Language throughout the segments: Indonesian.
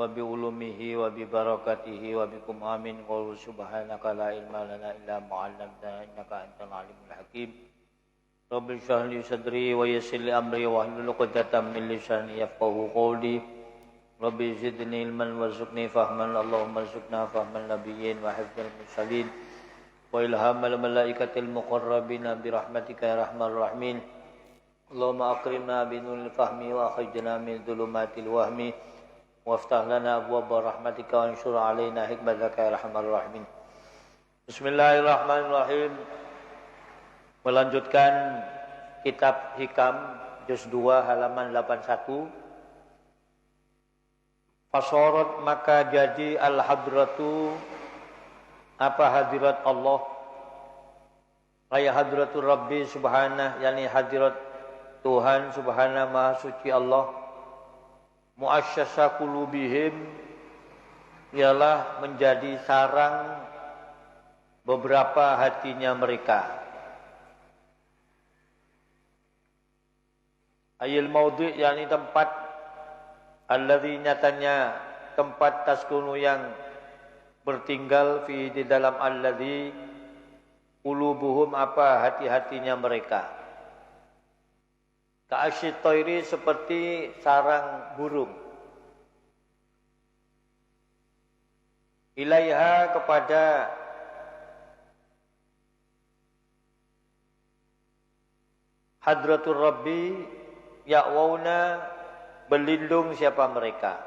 وبعلومه وببركاته وبكم آمين قل سبحانك لا علم لنا إلا ما علمتنا إنك أنت العليم الحكيم رب اشرح لي صدري ويسر لي أمري واحلل عقدة من لساني يفقهوا قولي رب زدني علما وارزقني فهما اللهم ارزقنا فهم النبيين وحفظ المرسلين وإلهام الملائكة المقربين برحمتك يا أرحم الراحمين اللهم أكرمنا بنور الفهم وأخرجنا من ظلمات الوهم وافتح لنا أبواب رحمتك وانشر علينا حكمتك يا أرحم الراحمين. Bismillahirrahmanirrahim. Melanjutkan kitab Hikam juz 2 halaman 81. Fasorat maka jadi al-hadratu apa hadirat Allah ay hadratur Rabbi subhanah yani hadirat Tuhan subhanahu maha suci Allah muasyasa qulubihim ialah menjadi sarang beberapa hatinya mereka ayil maudhi yani tempat alladzi nyatanya tempat taskunu yang bertinggal fi di dalam alladzi qulubuhum apa hati-hatinya mereka ka'asyitairi seperti sarang burung ilaiha kepada hadratur Rabbi ya'wauna berlindung siapa mereka.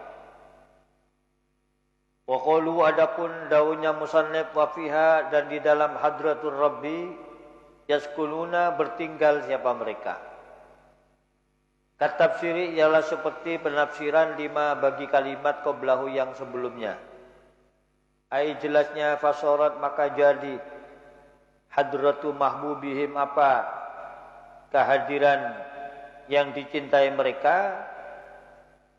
Wa qalu adapun daunnya musannif wa fiha dan di dalam hadratur Rabbi yaskuluna bertinggal siapa mereka. Katafsiri ialah seperti penafsiran lima bagi kalimat qablahu yang sebelumnya. Ai jelasnya fasorat maka jadi hadratu mahbubihim apa kehadiran yang dicintai mereka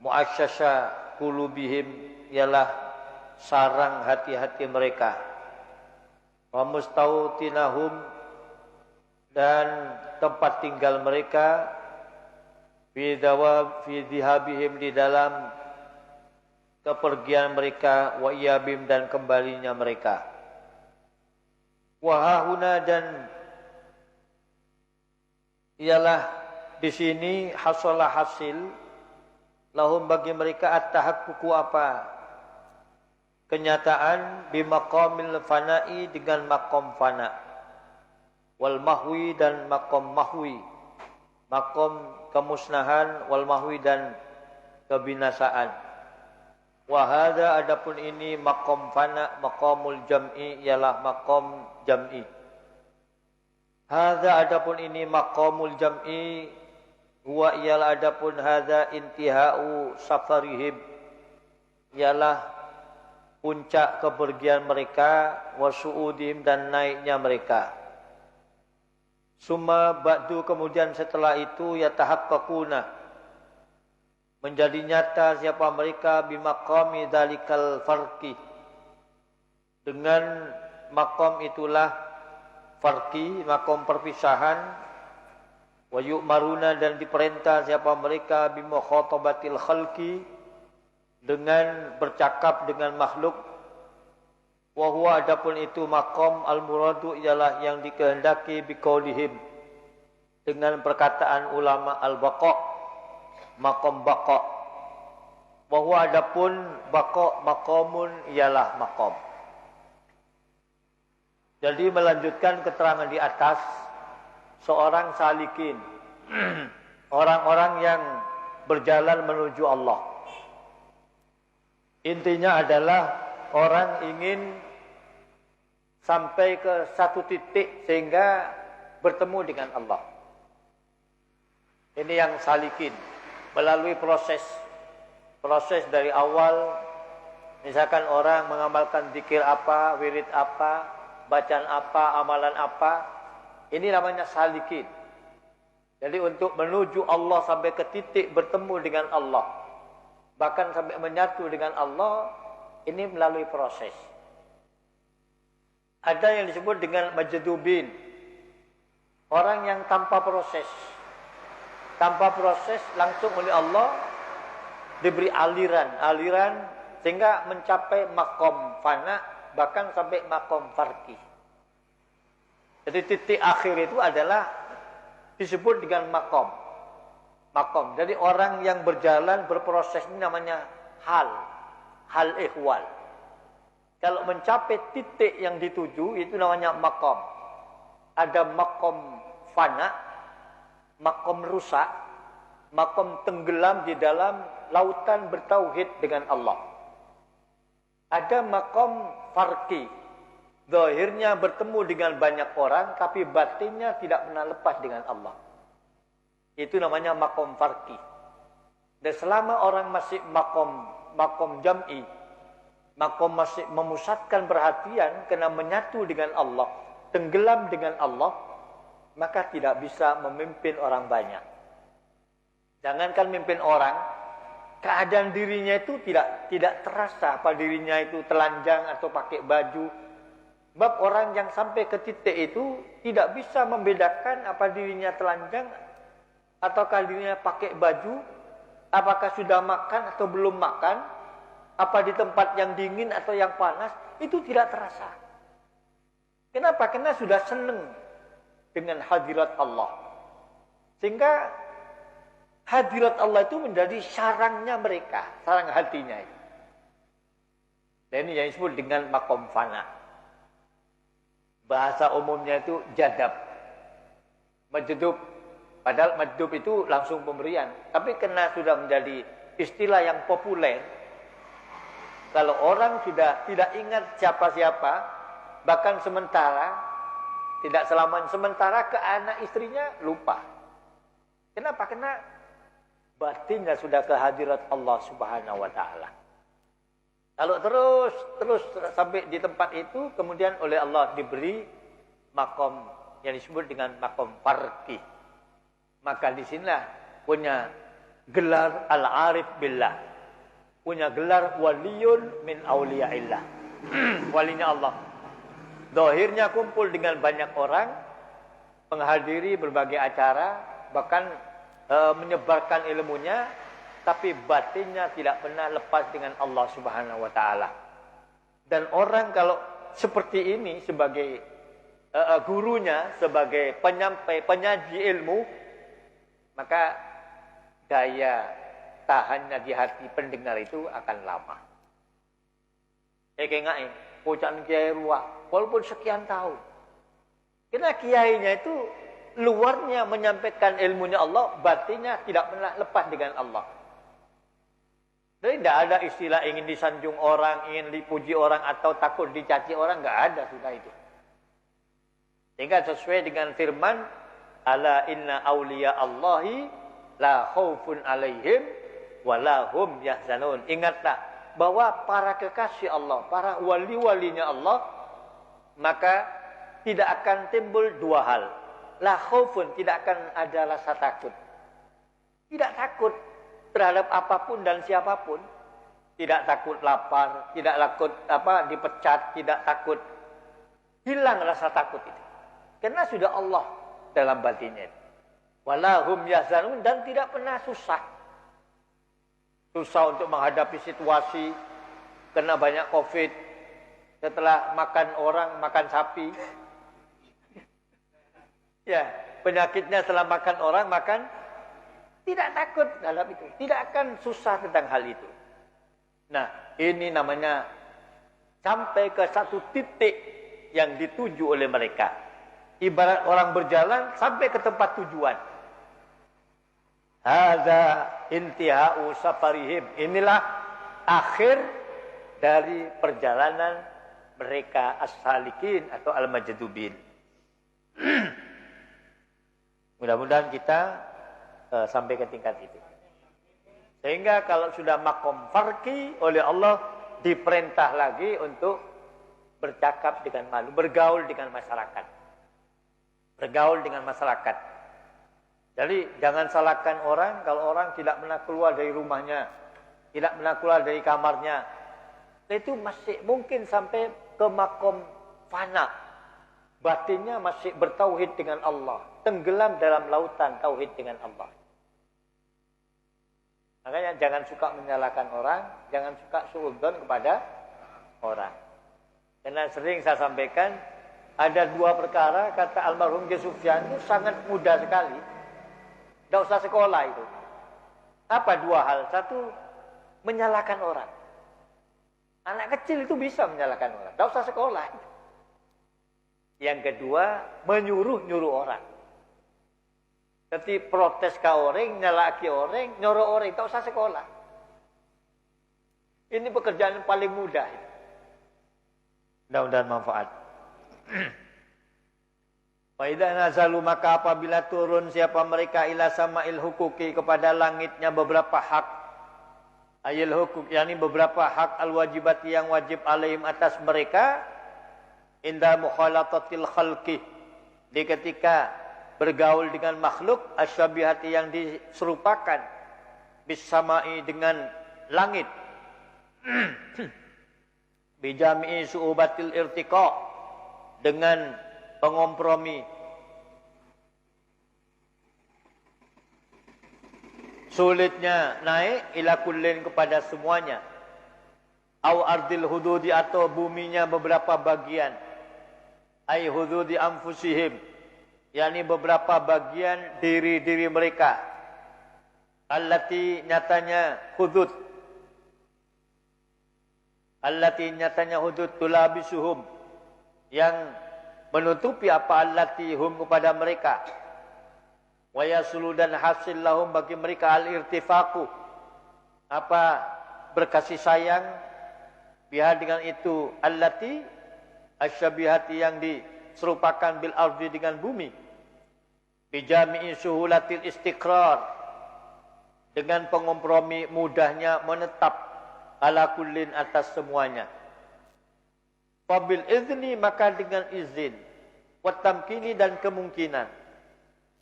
muasyasa qulubihim ialah sarang hati-hati mereka wa mustautinahum dan tempat tinggal mereka fi dhihabihim di dalam kepergian mereka wa iyabim dan kembalinya mereka wa hahuna dan ialah di sini hasalah hasil lahum bagi mereka at-tahaqququ apa kenyataan bimaqamil fana'i dengan maqam fana wal mahwi dan maqam mahwi maqam kemusnahan wal mahwi dan kebinasaan wa hadza adapun ini maqam fana maqamul jam'i ialah maqam jam'i hadza adapun ini maqamul jam'i huwa ialah adapun hadza intihau safarihim ialah puncak kepergian mereka wa su'udihim dan naiknya mereka summa ba'du kemudian setelah itu yatahaqqaquna menjadi nyata siapa mereka bimaqami dalikal farqi dengan maqam itulah farqi maqam perpisahan wa yu'maruna dan diperintah siapa mereka bimukhatabatil khalqi dengan bercakap dengan makhluk wa huwa adapun itu maqam al-muradu ialah yang dikehendaki biqaulihim dengan perkataan ulama al-baqa maqam baqa wa huwa adapun baqa maqamun ialah maqam. Jadi melanjutkan keterangan di atas seorang salikin orang-orang yang berjalan menuju Allah intinya adalah orang ingin sampai ke satu titik sehingga bertemu dengan Allah ini yang salikin melalui proses dari awal misalkan orang mengamalkan zikir apa wirid apa bacaan apa amalan apa ini namanya salikin. Jadi untuk menuju Allah sampai ke titik bertemu dengan Allah. Bahkan sampai menyatu dengan Allah. Ini melalui proses. Ada yang disebut dengan majdubin. Orang yang tanpa proses. Tanpa proses langsung oleh Allah diberi aliran sehingga mencapai makom fana, bahkan sampai makom farqi. Jadi titik akhir itu adalah disebut dengan makom. Makom. Jadi orang yang berjalan berproses ini namanya hal ihwal. Kalau mencapai titik yang dituju itu namanya makom. Ada makom fana, makom rusak, makom tenggelam di dalam lautan bertauhid dengan Allah. Ada makom farqi. Zahirnya bertemu dengan banyak orang, tapi batinnya tidak pernah lepas dengan Allah. Itu namanya makom farqi. Dan selama orang masih makom jam'i, makom masih memusatkan perhatian kena menyatu dengan Allah, tenggelam dengan Allah, maka tidak bisa memimpin orang banyak. Jangankan memimpin orang, keadaan dirinya itu tidak terasa apa dirinya itu telanjang atau pakai baju. Sebab orang yang sampai ke titik itu tidak bisa membedakan apa dirinya telanjang ataukah dirinya pakai baju, apakah sudah makan atau belum makan, apa di tempat yang dingin atau yang panas, itu tidak terasa. Kenapa? Karena sudah senang dengan hadirat Allah. Sehingga hadirat Allah itu menjadi sarangnya mereka, sarang hatinya itu. Dan ini yang disebut dengan makom fana. Bahasa umumnya itu jadab. Majdub. Padahal majdub itu langsung pemberian. Tapi karena sudah menjadi istilah yang populer, kalau orang sudah tidak ingat siapa-siapa, bahkan sementara, tidak selamanya sementara ke anak istrinya lupa. Kenapa? Karena batinnya sudah ke hadirat Allah Subhanahu wa taala. Kalau terus sampai di tempat itu, kemudian oleh Allah diberi makom yang disebut dengan makom farqi. Maka di sinilah punya gelar al-arif billah, punya gelar waliyun min auliyaillah. Walinya Allah. Zahirnya kumpul dengan banyak orang, menghadiri berbagai acara, bahkan menyebarkan ilmunya, tapi batinnya tidak pernah lepas dengan Allah Subhanahu wa taala. Dan orang kalau seperti ini sebagai gurunya, sebagai penyampai, penyaji ilmu, maka daya tahannya di hati pendengar itu akan lama. Kayak pucaan kiai ruah, walaupun sekian tahun. Karena kiainya itu luarnya menyampaikan ilmunya Allah, batinnya tidak pernah lepas dengan Allah. Jadi tidak ada istilah ingin disanjung orang, ingin dipuji orang, atau takut dicaci orang. Tidak ada sudah itu. Sehingga sesuai dengan firman, ala inna awliya Allahi la khawfun alaihim wa la hum yahzanun. Ingatlah bahwa para kekasih Allah, para wali-walinya Allah, maka tidak akan timbul dua hal. La khawfun, tidak akan ada rasa takut. Tidak takut terhadap apapun dan siapapun. Tidak takut lapar, tidak takut dipecat, tidak takut. Hilang rasa takut itu. Karena sudah Allah dalam batinnya. Walahum yahzanun, dan tidak pernah susah. Susah untuk menghadapi situasi kena banyak Covid. Setelah makan orang, makan sapi. Ya, penyakitnya setelah makan orang, makan. Tidak takut dalam itu. Tidak akan susah tentang hal itu. Nah, ini namanya sampai ke satu titik yang dituju oleh mereka. Ibarat orang berjalan sampai ke tempat tujuan. Hadza intihau safarihim. Inilah akhir dari perjalanan mereka as-salikin atau al-majdubin. Mudah-mudahan kita sampai ke tingkat itu. Sehingga kalau sudah makom farqi oleh Allah, diperintah lagi untuk bercakap dengan malu, bergaul dengan masyarakat. Bergaul dengan masyarakat. Jadi jangan salahkan orang kalau orang tidak pernah keluar dari rumahnya, tidak pernah keluar dari kamarnya. Itu masih mungkin sampai ke makom fana. Batinnya masih bertauhid dengan Allah, tenggelam dalam lautan tauhid dengan Allah. Makanya jangan suka menyalahkan orang, jangan suka suudzon kepada orang. Karena sering saya sampaikan, ada dua perkara, kata almarhum Ki Sufyan itu sangat mudah sekali. Tidak usah sekolah itu. Apa dua hal? Satu, menyalahkan orang. Anak kecil itu bisa menyalahkan orang. Tidak usah sekolah. Yang kedua, menyuruh-nyuruh orang. Jadi protes ke orang, nyalaki orang, nyuruh orang. Tidak usah sekolah. Ini pekerjaan yang paling mudah. Mudah-mudahan manfaat. Wa idza nazalu, maka apabila turun siapa mereka ila sama'il hukuki, kepada langitnya beberapa hak, ayil hukuk, yakni beberapa hak al-wajibati yang wajib alaihim atas mereka, inda mukhalatatil khalqi, di ketika bergaul dengan makhluk, asyabihati yang diserupakan, bisama'i dengan langit, bijami'i su'ubatil irtiqa, dengan pengompromi sulitnya naik, ila kullin kepada semuanya, au ardil hududi, atau buminya beberapa bagian, ai hududi anfusihim, yakni beberapa bagian diri-diri mereka, allati nyatanya hudud, allati nyatanya hudud tulabisuhum, yang menutupi apa allati hum kepada mereka, wa yasulu, dan hasil lahum bagi mereka al-irtifaqu, apa berkasih sayang, biha dengan itu, allati asyabihati yang diserupakan bil ardi dengan bumi, bijami'i suhulatil istiqrar, dengan pengompromi mudahnya menetap, ala kullin atas semuanya. Wabil izni, maka dengan izin, watamkini, dan kemungkinan,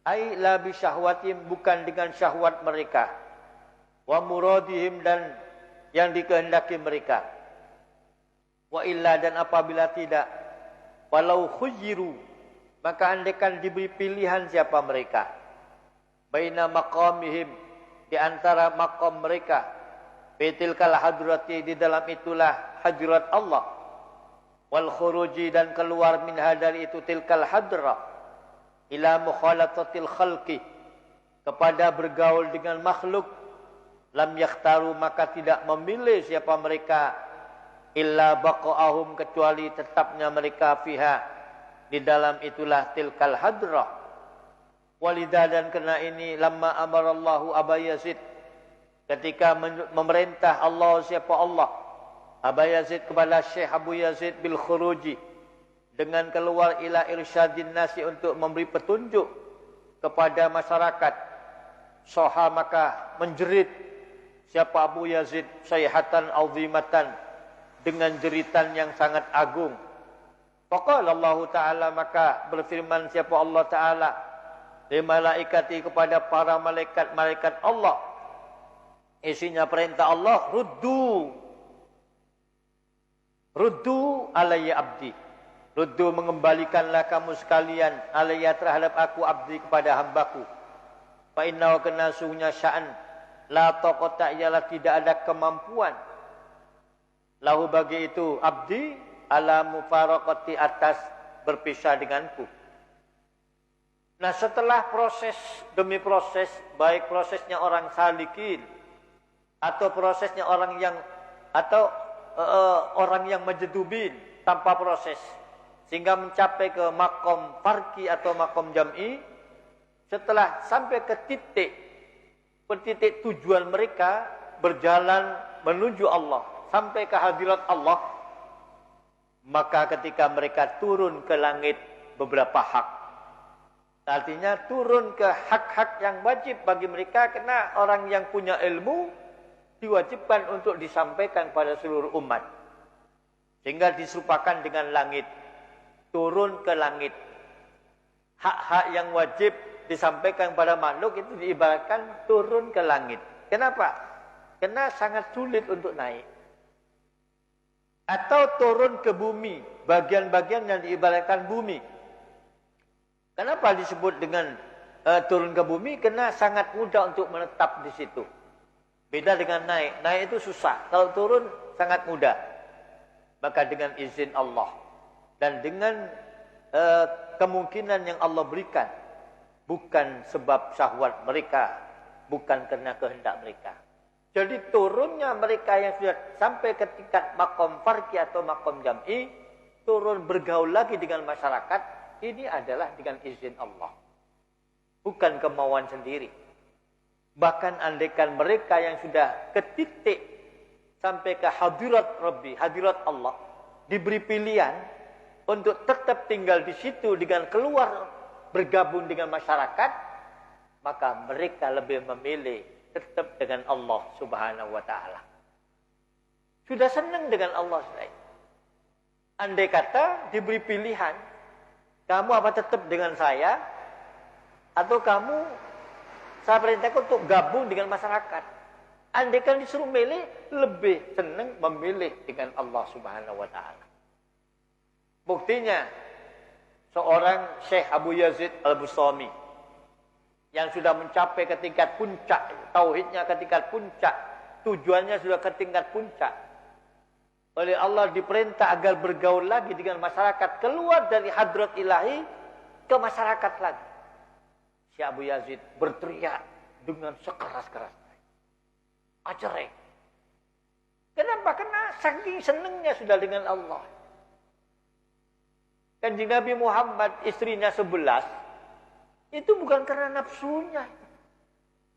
ai la bi syahwatim, bukan dengan syahwat mereka, wa muradihim, dan yang dikehendaki mereka, wa illa, dan apabila tidak, walau khuyyiru, maka andaikan diberi pilihan siapa mereka, baina maqamihim, di antara maqam mereka, betilkal hadrati, di dalam itulah hadirat Allah, wal khuruji, dan keluar min hadari itu tilkal hadrah, ila mukhalatatil khalqi, kepada bergaul dengan makhluk, lam yakhtaru, maka tidak memilih siapa mereka, illa baqa'ahum, kecuali tetapnya mereka fiha, di dalam itulah tilkal hadrah. Walidah, dan kena ini, lamma amarallahu Aba Yazid, ketika memerintah Allah siapa Allah Aba Yazid kepada Syekh Abu Yazid bil khuruji, dengan keluar ila irsyadin nasi, untuk memberi petunjuk kepada masyarakat, soha, maka menjerit siapa Abu Yazid sayhatan azimatan, dengan jeritan yang sangat agung. Faqala Allah Ta'ala, maka berfirman siapa Allah Ta'ala, li malaikati, kepada para malaikat Allah, isinya perintah Allah, Ruddu alayya abdi, ruddu, mengembalikanlah kamu sekalian, alayya, terhadap aku, abdi, kepada hambaku, fa innahu, kenasunya sya'an, la taqata, ialah tidak ada kemampuan, lahu, bagi itu abdi, ala mufaraqati, atas berpisah denganku. Nah, setelah proses demi proses, baik prosesnya orang salikin, atau prosesnya orang yang, atau orang yang majdubin tanpa proses, sehingga mencapai ke makom farki atau makom jam'i, setelah sampai ke titik tujuan mereka, berjalan menuju Allah, sampai ke hadirat Allah, maka ketika mereka turun ke langit beberapa hak, artinya turun ke hak-hak yang wajib bagi mereka, karena orang yang punya ilmu diwajibkan untuk disampaikan pada seluruh umat, sehingga diserupakan dengan langit, turun ke langit. Hak-hak yang wajib disampaikan pada makhluk itu diibaratkan turun ke langit. Kenapa? Karena sangat sulit untuk naik. Atau turun ke bumi, bagian-bagian yang diibaratkan bumi. Kenapa disebut dengan turun ke bumi? Karena sangat mudah untuk menetap di situ. Beda dengan naik. Naik itu susah. Kalau turun sangat mudah. Maka dengan izin Allah. Dan dengan kemungkinan yang Allah berikan. Bukan sebab syahwat mereka. Bukan karena kehendak mereka. Jadi turunnya mereka yang sudah sampai ke tingkat makom farqi atau makom jam'i. Turun bergaul lagi dengan masyarakat. Ini adalah dengan izin Allah. Bukan kemauan sendiri. Bahkan andaikan mereka yang sudah ke titik sampai ke hadirat Rabbi, hadirat Allah, diberi pilihan untuk tetap tinggal di situ dengan keluar bergabung dengan masyarakat, maka mereka lebih memilih tetap dengan Allah Subhanahu wa taala. Sudah senang dengan Allah selain. Andai kata diberi pilihan, kamu apa tetap dengan saya atau kamu saya perintahkan untuk gabung dengan masyarakat. Andai kan disuruh milih, lebih senang memilih dengan Allah Subhanahu wa taala. Buktinya seorang Syekh Abu Yazid Al-Bustami yang sudah mencapai ke tingkat puncak, tauhidnya ke tingkat puncak, tujuannya sudah ke tingkat puncak. Oleh Allah diperintah agar bergaul lagi dengan masyarakat, keluar dari hadrat ilahi ke masyarakat lagi. Si Abu Yazid berteriak dengan sekeras-kerasnya. Ajarek. Kenapa? Karena saking senangnya sudah dengan Allah. Kanjeng Nabi Muhammad, istrinya 11, itu bukan karena nafsunya.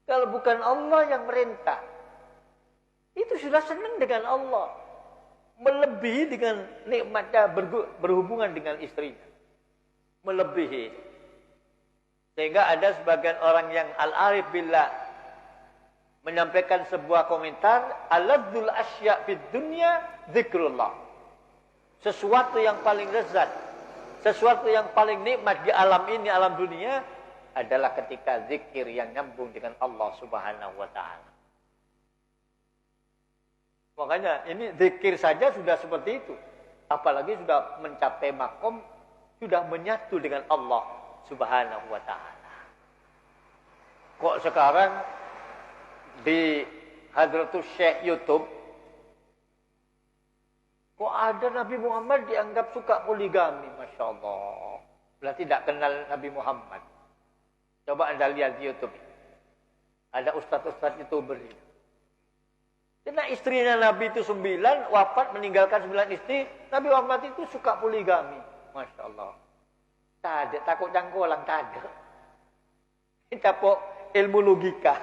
Kalau bukan Allah yang merintah, itu sudah senang dengan Allah. Melebihi dengan nikmatnya berhubungan dengan istrinya. Melebihi. Sehingga ada sebagian orang yang al-arif billah menyampaikan sebuah komentar, aladzul asya' fid dunya zikrullah. Sesuatu yang paling lezat, sesuatu yang paling nikmat di alam ini, alam dunia adalah ketika zikir yang nyambung dengan Allah Subhanahu wa taala. Makanya ini zikir saja sudah seperti itu. Apalagi sudah mencapai makom, sudah menyatu dengan Allah Subhanahu wa ta'ala. Kok sekarang di Hadratus Syekh YouTube, kok ada Nabi Muhammad dianggap suka poligami? Masya Allah. Berarti tidak kenal Nabi Muhammad. Coba Anda lihat di YouTube. Ada ustaz-ustaz YouTuber. Karena istrinya Nabi itu 9, wafat meninggalkan 9 istri. Nabi Muhammad itu suka poligami. Masya Allah. Tak ada, takut jangkolang, tak ada. Kita pok ilmu logika.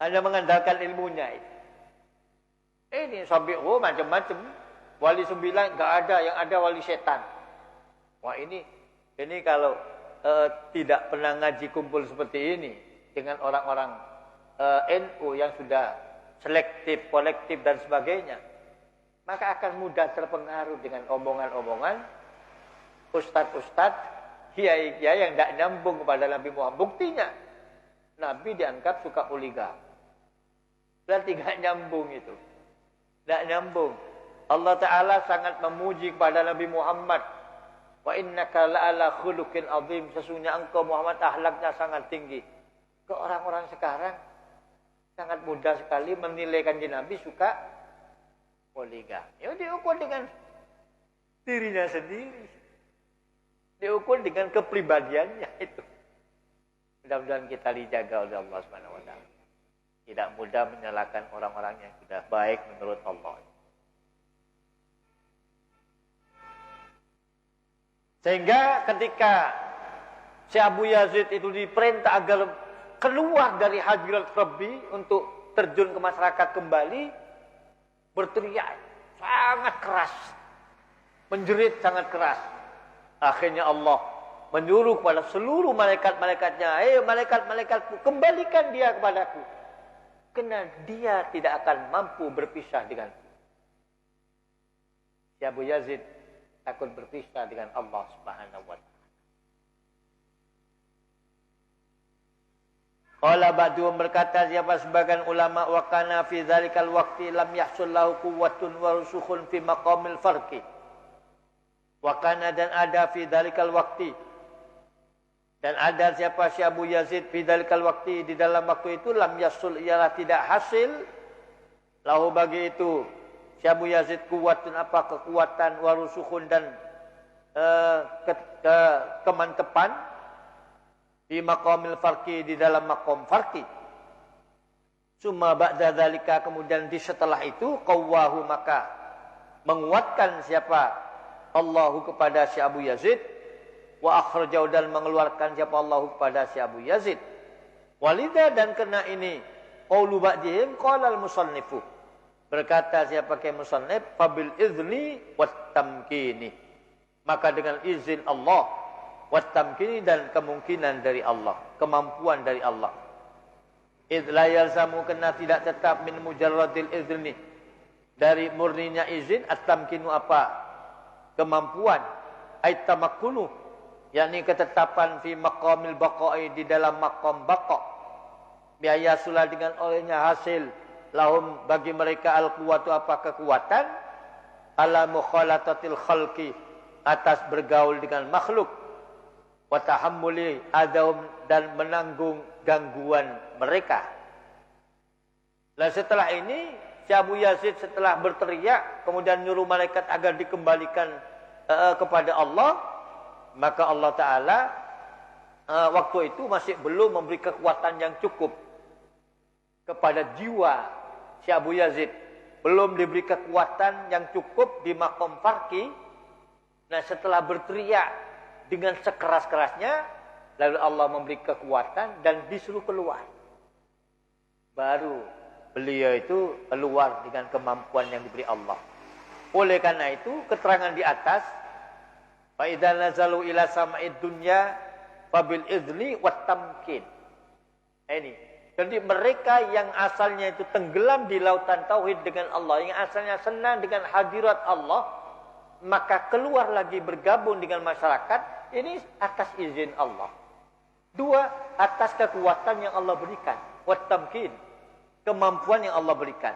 Hanya mengandalkan ilmunya itu. Ini sampai macam-macam. Wali 9 enggak ada, yang ada wali setan. Wah ini kalau tidak pernah ngaji kumpul seperti ini dengan orang-orang NU yang sudah selektif, kolektif dan sebagainya, maka akan mudah terpengaruh dengan omongan-omongan ustadz-ustadz, kiai-kiai yang tidak nyambung kepada Nabi Muhammad. Buktinya, Nabi dianggap suka poligami. Berarti tidak nyambung itu. Tidak nyambung. Allah Ta'ala sangat memuji kepada Nabi Muhammad. Wa innaka la'ala khuluqin azim. Sesungguhnya engkau Muhammad akhlaknya sangat tinggi. Ke orang-orang sekarang sangat mudah sekali menilai kanjeng Nabi suka poligami. Ya diukur dengan dirinya sendiri. Diukur dengan kepribadiannya itu. Mudah-mudahan kita dijaga oleh Allah Subhanahu wa taala. Tidak mudah menyalahkan orang-orang yang sudah baik menurut Allah. Sehingga ketika si Abu Yazid itu diperintah agar keluar dari hadirat Rabbi untuk terjun ke masyarakat kembali, berteriak sangat keras, menjerit sangat keras. Akhirnya Allah menyuruh kepada seluruh malaikat-malaikatnya, malaikat-malaikatku, kembalikan dia kepadaku. Karena dia tidak akan mampu berpisah denganku. Si Abu Yazid takut berpisah dengan Allah Subhanahu wa taala. Qala ba'duhum berkata siapa sebagian ulama wa kana fi dzalikal waqti lam yahsul lahu quwwatun wa rusukhun fi maqamil farqi. Wa kana dan ada fi dzalikal waqti Dan ada siapa si Abu Yazid bidalikal waktu, di dalam waktu itu lam yasul ialah tidak hasil lahu bagi itu si Abu Yazid kuwatun apa kekuatan warusukhun dan kemantepan di maqamil farqi di dalam maqam farqi. Summa ba'da dzalika kemudian di setelah itu qawwahu maka menguatkan siapa Allahu kepada si Abu Yazid wa akhrajahu dan mengeluarkan siapa Allahu kepada si Abu Yazid. Walida dan kena ini qaulu ba'dihim qala al-musannifu berkata siapa ke musannif fabil izni wat tamkini maka dengan izin Allah wat tamkini dan kemungkinan dari Allah, kemampuan dari Allah. Idz la yalzamu kena tidak tetap min mujarradil izni dari murninya izin at-tamkinu apa kemampuan ay tamakkunu yakni ketetapan fi maqamil baqa'i di dalam maqam baqa biaya sulah dengan olehnya hasil lahum bagi mereka al-quwatu apa kekuatan ala mukhalatatil khalqi atas bergaul dengan makhluk wa tahammuli adahum dan menanggung gangguan mereka. Nah setelah ini si Abu Yazid setelah berteriak kemudian nyuruh malaikat agar dikembalikan kepada Allah, maka Allah Ta'ala waktu itu masih belum memberi kekuatan yang cukup kepada jiwa si Abu Yazid, belum diberi kekuatan yang cukup di maqam farqi. Nah setelah berteriak dengan sekeras-kerasnya, lalu Allah memberi kekuatan dan disuruh keluar. Baru beliau itu keluar dengan kemampuan yang diberi Allah. Oleh karena itu, keterangan di atas, فَإِذَا نَزَلُوا إِلَى سَمَعِ الدُّنْيَا فَبِالْإِذْنِ وَالتَّمْكِنِ. Ini. Jadi mereka yang asalnya itu tenggelam di lautan tauhid dengan Allah, yang asalnya senang dengan hadirat Allah, maka keluar lagi bergabung dengan masyarakat, ini atas izin Allah. Dua, atas kekuatan yang Allah berikan. Wat-tamkin, kemampuan yang Allah berikan.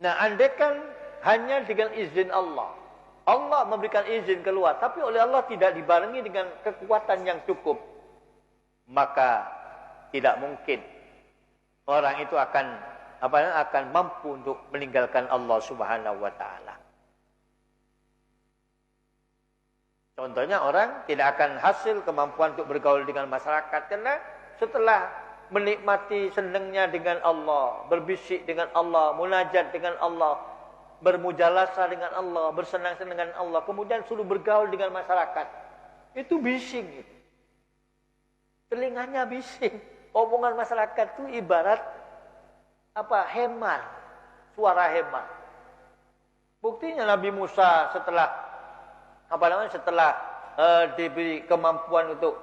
Nah, andaikan hanya dengan izin Allah, Allah memberikan izin keluar, tapi oleh Allah tidak dibarengi dengan kekuatan yang cukup, maka tidak mungkin orang itu akan mampu untuk meninggalkan Allah Subhanahu wa taala. Contohnya orang tidak akan hasil kemampuan untuk bergaul dengan masyarakat karena setelah menikmati senangnya dengan Allah, berbisik dengan Allah, munajat dengan Allah, bermujalasah dengan Allah, bersenang-senang dengan Allah, kemudian suruh bergaul dengan masyarakat. Itu bising. Telinganya bising. Omongan masyarakat itu ibarat hemar, suara hemar. Buktinya Nabi Musa setelah diberi kemampuan untuk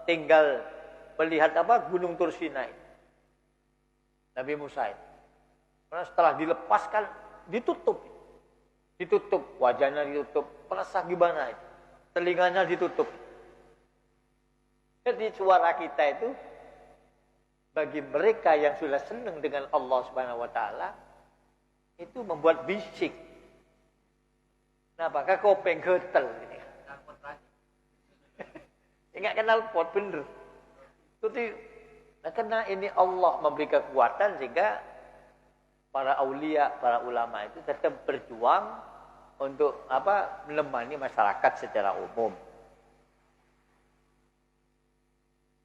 tinggal melihat Gunung Tur Sinai. Nabi Musa itu. Karena setelah dilepaskan ditutup wajahnya ditutup, merasa gimana itu, telinganya ditutup. Jadi suara kita itu bagi mereka yang sudah senang dengan Allah Subhanahu wa taala itu membuat bisik. Nah, maka kopeng getel ini. Enggak kenal pot bener. Karena ini Allah memberi kekuatan sehingga para aulia, para ulama itu tetap berjuang untuk menemani masyarakat secara umum.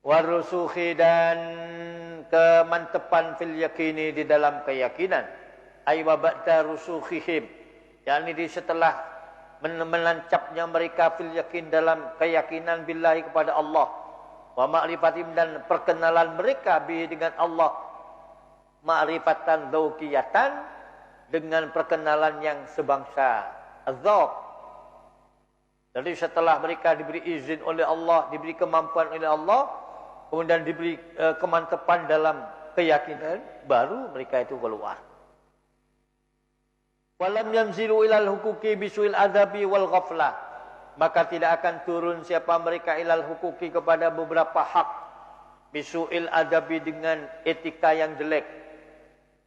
Warusukhi dan kemantepan fil yakini di dalam keyakinan. Ay wa ba'da rusukhihim. yakni setelah menancapnya mereka fil yakin dalam keyakinan billahi kepada Allah wa ma'rifatim dan perkenalan mereka bi dengan Allah ma'rifatan dzauqiyatan dengan perkenalan yang sebangsa dzauq. Jadi setelah mereka diberi izin oleh Allah, diberi kemampuan oleh Allah, kemudian diberi kemantapan dalam keyakinan, baru mereka itu keluar. Walam yanzilu ilal hukuki bisuil adabi wal ghaflah. Maka tidak akan turun siapa mereka ilal hukuki kepada beberapa hak. Bisuil adabi dengan etika yang jelek.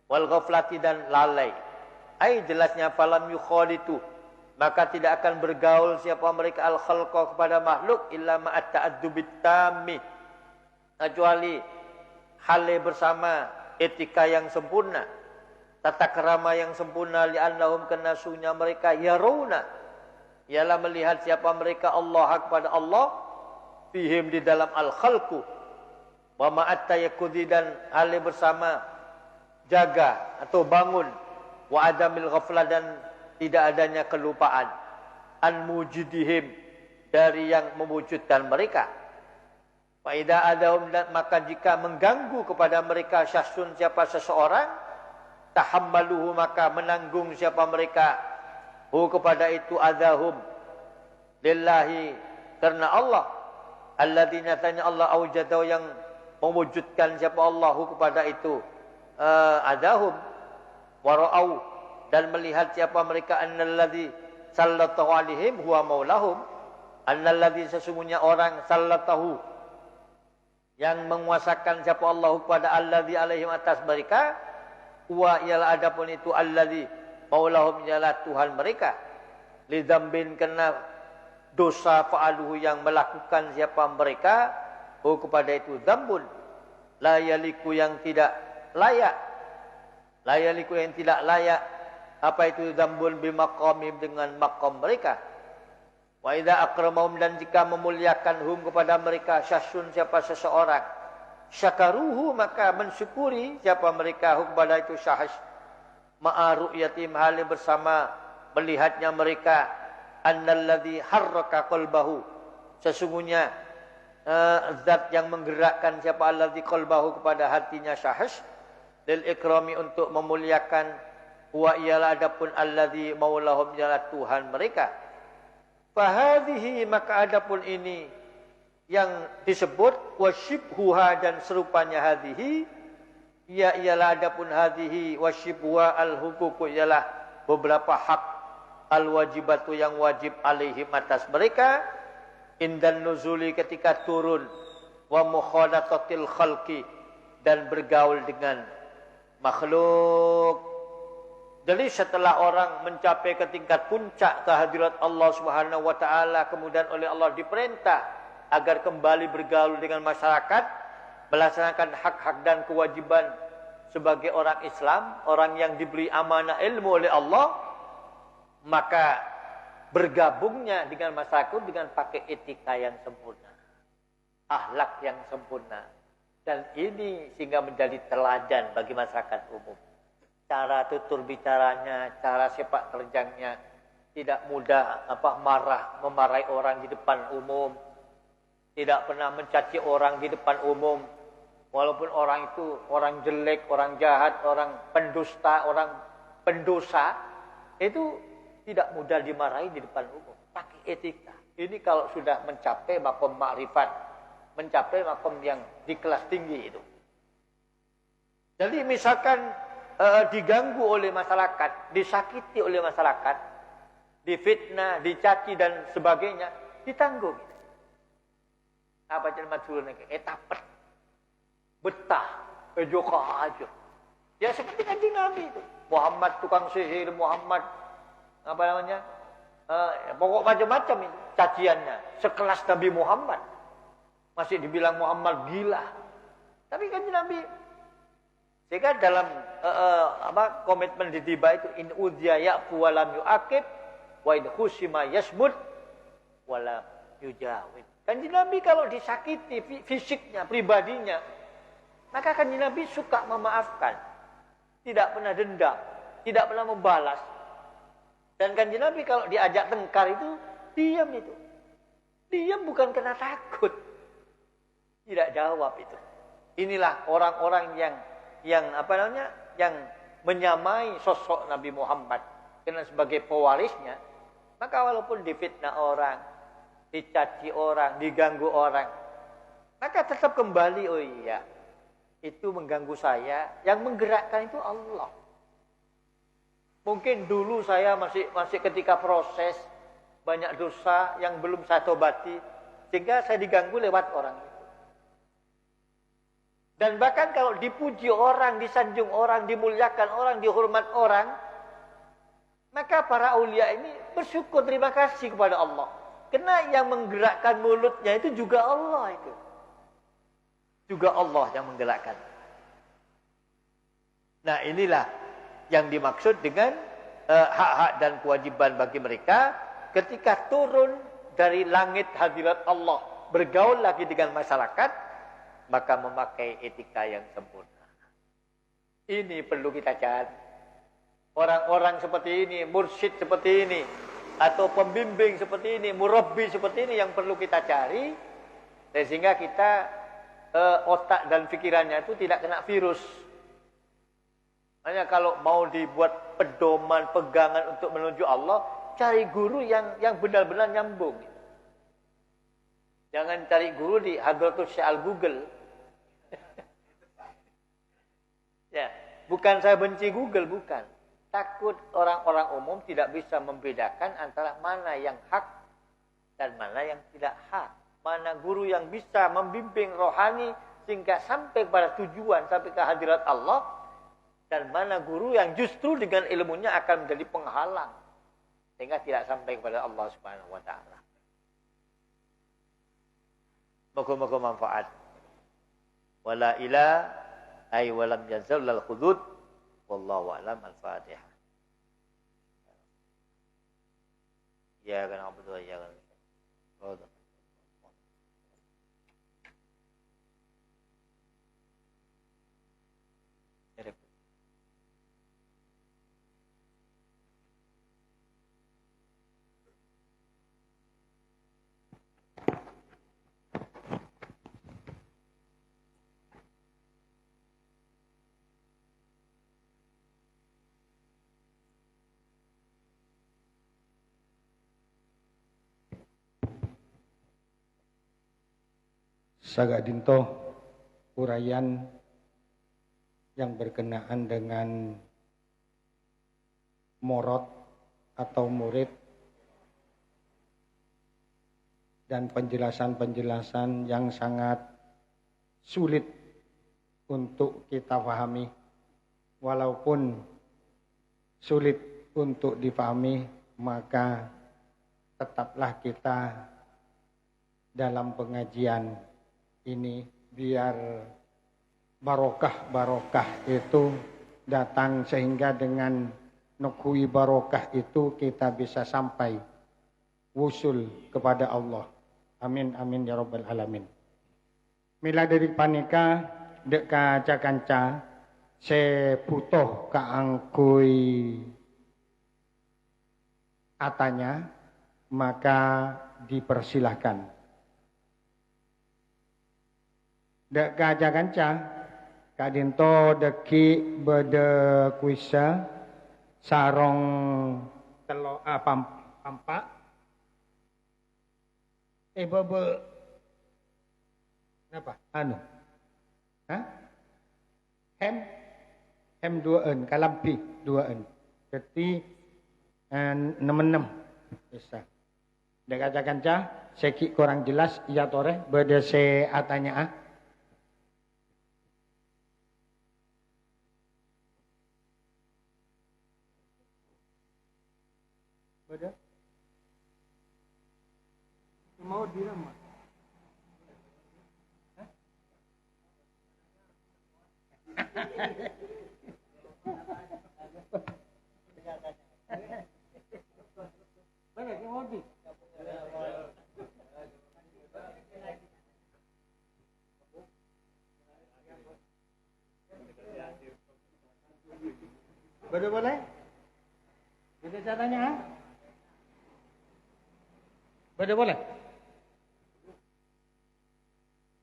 Wal ghaflati dan lalai. Jelasnya falam yukhalitu. maka tidak akan bergaul siapa mereka al-khalqa kepada makhluk illa ma'at ta'addubit tammi, kecuali hale bersama etika yang sempurna, tata kerama yang sempurna, li'annahum karena sunya mereka yaruna, ialah melihat siapa mereka Allah kepada Allah, fihim di dalam al-khalqu, wa ma'at tayakkudi dan hale bersama jaga atau bangun, wa adamil ghaflah dan tidak adanya kelupaan, an mujidihim dari yang mewujudkan mereka. Fa idza adahum, maka jika mengganggu kepada mereka syasun siapa seseorang, tahammaluhu maka menanggung siapa mereka hu kepada itu adahum lillahi karena Allah, alladzina tanya Allah aujadahu yang mewujudkan siapa Allah hu kepada itu adahum, wara'au dan melihat siapa mereka annalladzi sallatahu alaihim huwa maulahum, annalladzi sesungguhnya orang sallatahu yang menguasakan siapa Allah kepada alladzi alaihim atas mereka, huwa ialah adapun itu alladzi maulahum ialah Tuhan mereka, lidzambin kena dosa fa'aluhu yang melakukan siapa mereka hu kepada itu dzambun la yaliku yang tidak layak, la yaliku yang tidak layak. Apa itu dzambun bimaqamim dengan maqam mereka. Wa idza akramahum dan jika memuliakan hum kepada mereka syasun siapa seseorang, syakaruhu maka mensyukuri siapa mereka hum kepada itu syahs, ma'a ru'yatim hal bersama melihatnya mereka, annalladzi harraka qalbahu sesungguhnya zat yang menggerakkan siapa alladzi qalbahu kepada hatinya syahs, lil ikrami untuk memuliakan, wa ialah adapun alladzi maulahum ialah Tuhan mereka. Fahadhihi maka adapun ini yang disebut wasyibhuha dan serupanya hadhihi, ya ialah adapun hadhihi wasyibhuha al-huquq ialah beberapa hak al-wajibatu yang wajib alaihim atas mereka, indan nuzuli ketika turun, wa mukhadatatil khalqi dan bergaul dengan makhluk. Jadi setelah orang mencapai ke tingkat puncak kehadirat Allah Subhanahu wa taala, kemudian oleh Allah diperintah agar kembali bergaul dengan masyarakat, melaksanakan hak-hak dan kewajiban sebagai orang Islam, orang yang diberi amanah ilmu oleh Allah, maka bergabungnya dengan masyarakat dengan pakai etika yang sempurna, akhlak yang sempurna. Dan ini sehingga menjadi teladan bagi masyarakat umum. Cara tutur bicaranya, cara sepak terjangnya, tidak mudah memarahi orang di depan umum, tidak pernah mencaci orang di depan umum, walaupun orang itu orang jelek, orang jahat, orang pendusta, orang pendosa, itu tidak mudah dimarahi di depan umum. Pakai etika. Ini kalau sudah mencapai makom ma'rifat, mencapai makom yang di kelas tinggi itu. Jadi misalkan diganggu oleh masyarakat, disakiti oleh masyarakat, difitnah, dicaci dan sebagainya, ditanggung. Apa cermat surun etapet, betah, joka aja. Ya seperti Kanjeng Nabi itu. Muhammad tukang sihir, Muhammad pokok macam-macam itu caciannya. Sekelas Nabi Muhammad masih dibilang Muhammad gila. Tapi Kanjeng Nabi sehingga dalam komitmen di tiba itu in udhiya ya'fu wa lam yu'aqib wa in khusima yasmud wa lam yujawib. Kanjeng Nabi kalau disakiti fisiknya, pribadinya, maka Kanjeng Nabi suka memaafkan, tidak pernah dendam, tidak pernah membalas. Dan Kanjeng Nabi kalau diajak tengkar itu diam itu. Diam bukan karena takut. Tidak jawab itu. Inilah orang-orang yang menyamai sosok Nabi Muhammad karena sebagai pewarisnya, maka walaupun difitnah orang, dicaci orang, diganggu orang, maka tetap kembali, oh iya, itu mengganggu saya, yang menggerakkan itu Allah. Mungkin dulu saya masih ketika proses banyak dosa yang belum saya tobati, sehingga saya diganggu lewat orang itu. Dan bahkan kalau dipuji orang, disanjung orang, dimuliakan orang, dihormat orang, Maka para aulia ini bersyukur, terima kasih kepada Allah. Karena yang menggerakkan mulutnya itu juga Allah itu. Juga Allah yang menggerakkan. Nah inilah yang dimaksud dengan hak-hak dan kewajiban bagi mereka ketika turun dari langit hadirat Allah, bergaul lagi dengan masyarakat, maka memakai etika yang sempurna. Ini perlu kita cari. Orang-orang seperti ini, mursyid seperti ini, atau pembimbing seperti ini, murabbi seperti ini yang perlu kita cari, sehingga kita otak dan pikirannya itu tidak kena virus. Hanya kalau mau dibuat pedoman, pegangan untuk menuju Allah, cari guru yang benar-benar nyambung. Jangan cari guru di Hadratus Syekh Google. Ya, bukan saya benci Google, bukan. Takut orang-orang umum tidak bisa membedakan antara mana yang hak dan mana yang tidak hak. Mana guru yang bisa membimbing rohani sehingga sampai pada tujuan, sampai ke hadirat Allah. Dan mana guru yang justru dengan ilmunya akan menjadi penghalang. Sehingga tidak sampai kepada Allah Subhanahu wa ta'ala. Moga-moga manfaat. Wala ila ay walam yazal lal khudud. Wallahu a'lam. Al-Fatihah. Ya kan na'budu wa iyyaka nasta'in. Sagadinto uraian yang berkenaan dengan morot atau murid dan penjelasan-penjelasan yang sangat sulit untuk kita pahami, walaupun sulit untuk dipahami, maka tetaplah kita dalam pengajian ini biar barokah itu datang, sehingga dengan nukhui barokah itu kita bisa sampai wusul kepada Allah. Amin amin ya rabbal alamin. Mila dari panika dek kanca-kanca se butuh kaangkui atanya, maka dipersilahkan. Dek kanca-kanca kadinto deki bede kuisa sarong telo pampak bebe apa anu hem duaan kalampi duaan jadi 66 bisa. Dek kanca-kanca seki kurang jelas iya tore bede se atanya Beda? Mau dirama? Beda mau di? Beda boleh? Beda caranya? Beda boleh?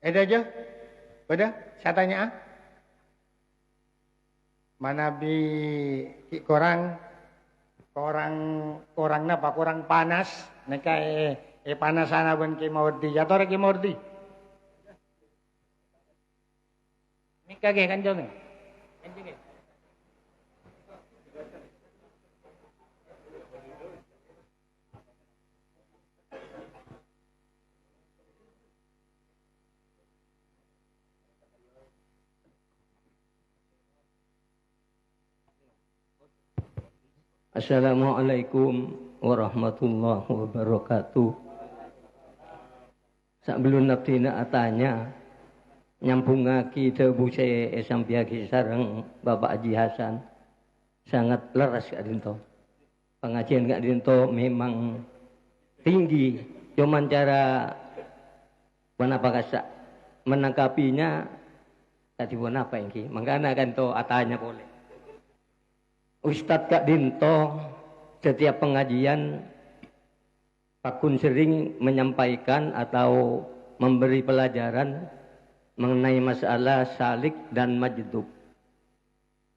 Ada aja? Beda? Saya tanya mana bi korang napa korang panas neka panas ana ben ki maudi ya tore ki maudi nika ge kan jome enjing Assalamualaikum warahmatullahi wabarakatuh. Sebelum nabdina atanya nyambungaki debu saya sampiaki sareng Bapak Haji Hasan sangat leres Kak Dinto. Pengajian Kak Dinto memang tinggi, cuman cara kenapa kasak menangkapinya tadi apa ini? Makanya kan to atanya boleh. Ustadz Kak Dinto setiap pengajian Pakun sering menyampaikan atau memberi pelajaran mengenai masalah salik dan majdub.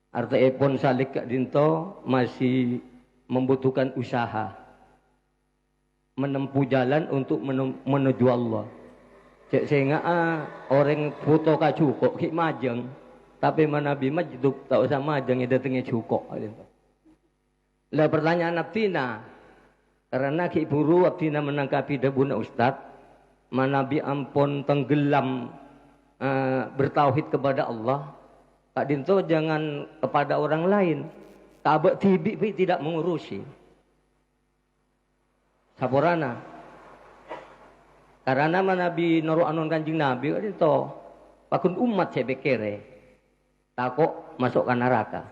Artinya pun salik Kak Dinto masih membutuhkan usaha menempuh jalan untuk menuju Allah. Sehingga orang foto ka cukup ki majeng, tapi manabi majdub tak usah majeng ya datengnya cukup. Lah pertanyaan abdina, karena ki buru abdina menangkapi debuna ustad, manabi ampun tenggelam bertauhid kepada Allah. Kak Dinto jangan kepada orang lain. Tabak tibi tidak mengurusi. Saporana. Karena manabi noro anon kanjing Nabi Kak Dinto. Pakun umat saya bekere. Takok masuk ke neraka.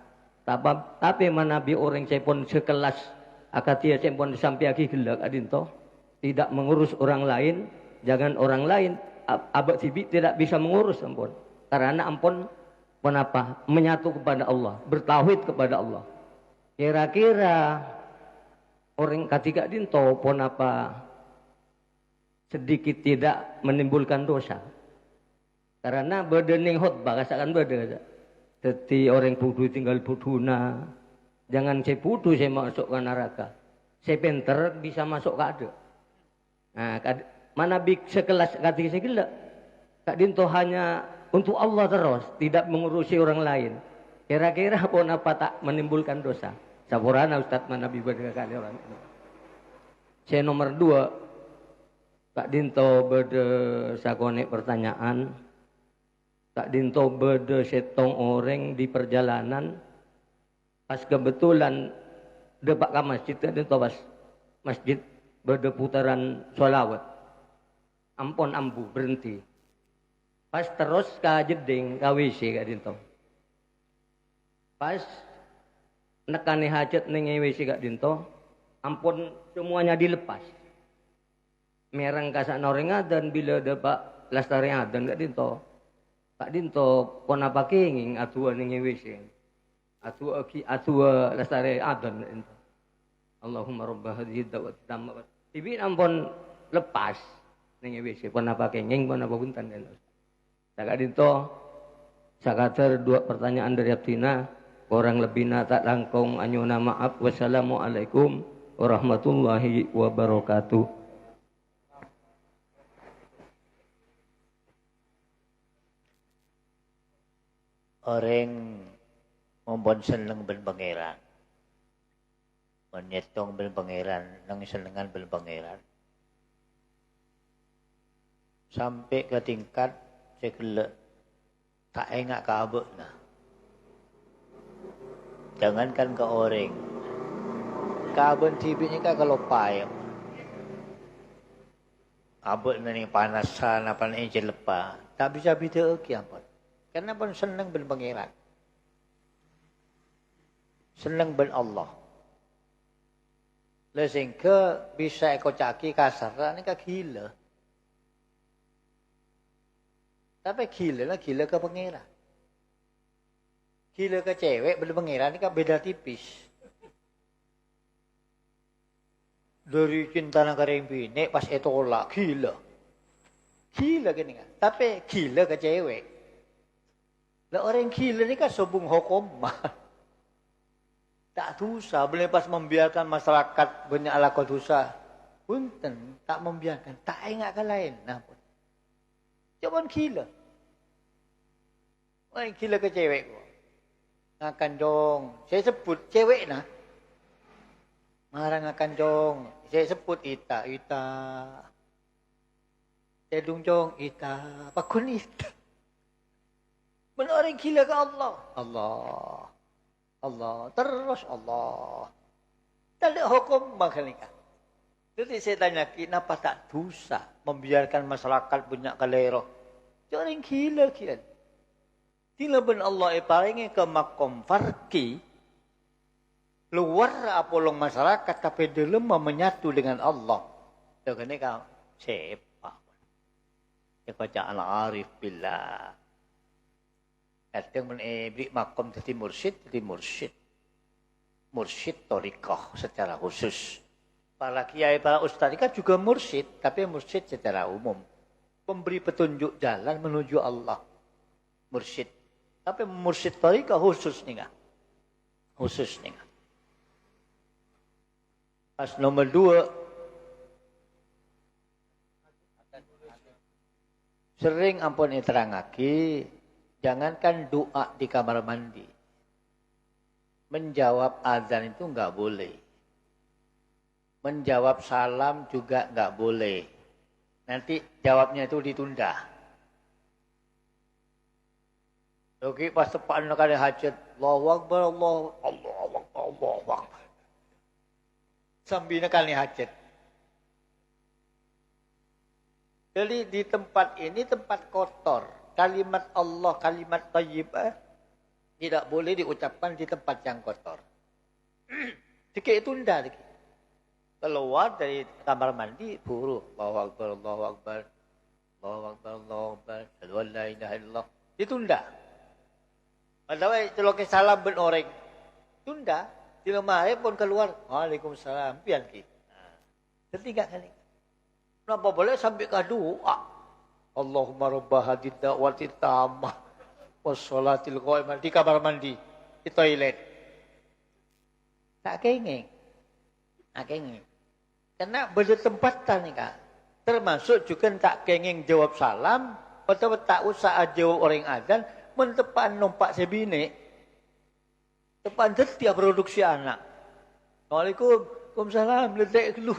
Tapi manabi orang saya pun sekelas akatia saya pun disampiaki gelak Kak Dinto. Tidak mengurus orang lain. Jangan orang lain. Abak tibi tidak bisa mengurus ampun. Karena ampun kenapa? Menyatu kepada Allah. Bertauhid kepada Allah. Kira-kira orang ketiga Dinto pun apa sedikit tidak menimbulkan dosa. Karena berdening khutbah kasakan berde. Jadi orang bodoh tinggal bodohna. Jangan saya bodoh saya masuk ke neraka. Saya pinter bisa masuk ke ada. Nah, mana bik sekelas kata saya gila. Kak Dinto hanya untuk Allah terus, tidak mengurusi orang lain. Kira-kira pun apa tak menimbulkan dosa. Saburana Ustadz Manabi berkali orang itu. Saya nomor 2. Kak Dinto berde sakonek pertanyaan. Kak Dinto berde setong orang di perjalanan. Pas kebetulan depak ke masjid, Kak Dinto pas masjid berde putaran sholawat. Ampun ambu berhenti. Pas terus ke jeding ke WC Kak Dinto. Pas nekani hajat ning WC Kak Dinto, ampun semuanya dilepas. Merang kasak noreng adan bila depak lastari adan Kak Dinto. Kak Dinto pon apa kenging atua ning WC. Atua lastari adan Kak Dinto. Allahumma rabb hadhihi da'wati tammah. Tibi ampun lepas ning WC pon apa kenging pon apa buntan kan. Kak Dinto sakater 2 pertanyaan dari Abdina. Orang lebih tak langkong anyuna maaf. Wassalamualaikum warahmatullahi wabarakatuh. Orang membon seneng ben pangeran. Menyetong ben pangeran, nang senengan ben pangeran. Sampai ke tingkat saya gelek tak engak ke abek nah. Jangankan ke orang. Kabun tibiknya kan kalau payah. Abek nani panasan apa nani jelepa. Tak bisa bida lagi apa. Karena pun senang ben pangeran. Senang ben Allah. Sehingga bisa eko caki kasar. Ini kan gila. Tapi gila ke pangeran. Gila ke cewek ben pangeran ini kan beda tipis. Dari cinta nang kareng bini pas etolak gila. Gila gini kan. Tapi gila ke cewek. Lah orang gila ni kan sobung hukuman. Tak dosa, boleh pas membiarkan masyarakat banyak lakukan dosa. Punten, tak membiarkan, tak ingat ke lain. Nah, pun. Coba gila. Orang gila ke cewek. Ngakan dong. Saya sebut cewek nah. Marah ngakan dong. Saya sebut Ita. Saya dong Ita. Pakun Ita. Benar orang gila ke Allah. Allah. Terus Allah. Tak ada hukum makhlika. Jadi saya tanya, kenapa tak dosa membiarkan masyarakat banyak kalero? Jangan gila kian. Tila ben Allah paringi ke makom farki luar apolong masyarakat tapi dalam menyatu dengan Allah. Itu kan kau siapa? Ya baca al-arif billah. Kadang beri makom jadi mursyid. Mursyid torikoh secara khusus. Para kiai, para ustadz kan juga mursyid, tapi mursyid secara umum. Memberi petunjuk jalan menuju Allah. Mursyid. Tapi mursyid torikoh khusus nih. Khusus nih. Pas nomor 2. Sering ampun terangake, jangankan doa di kamar mandi. Menjawab azan itu enggak boleh. Menjawab salam juga enggak boleh. Nanti jawabnya itu ditunda. Oke, pas tepat kali hajat, Allahu Akbar, Allahu Akbar. Sambil kali hajat. Jadi di tempat ini tempat kotor. Kalimat Allah, kalimat thayyibah tidak boleh diucapkan di tempat yang kotor. Dikit tunda dikit. Keluar dari kamar mandi, buru. Allahu Akbar, Allahu Akbar. Allahu Akbar, Allahu Akbar. Asyhadu an la ilaha illallah. Ditunda. Padahal celok salam ben orang. Tunda. Di lemari pun keluar. Waalaikumsalam. Pian ki. Ketiga kali. Kenapa boleh sampai ke doa? Allahumma rabbah hadid da'wati tammah. Wassalatil qaimah di kamar mandi, di toilet. Tak kengeng. Tak kengeng. Karena bertempatan nih Kak. Termasuk juga tak kengeng jawab salam, atau tak usah jawab orang azan, mentepan numpak sebine. Tepan setiap produksi anak. Waalaikumsalam, ledek lu.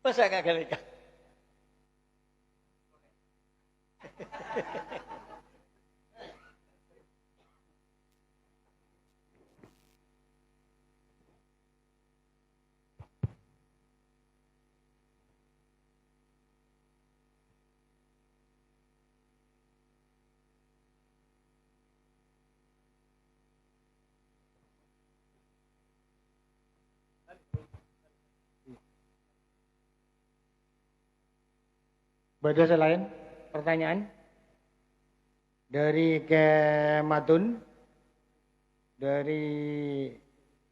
Masa enggak kali Kak? Ada selain pertanyaan dari Kematun, dari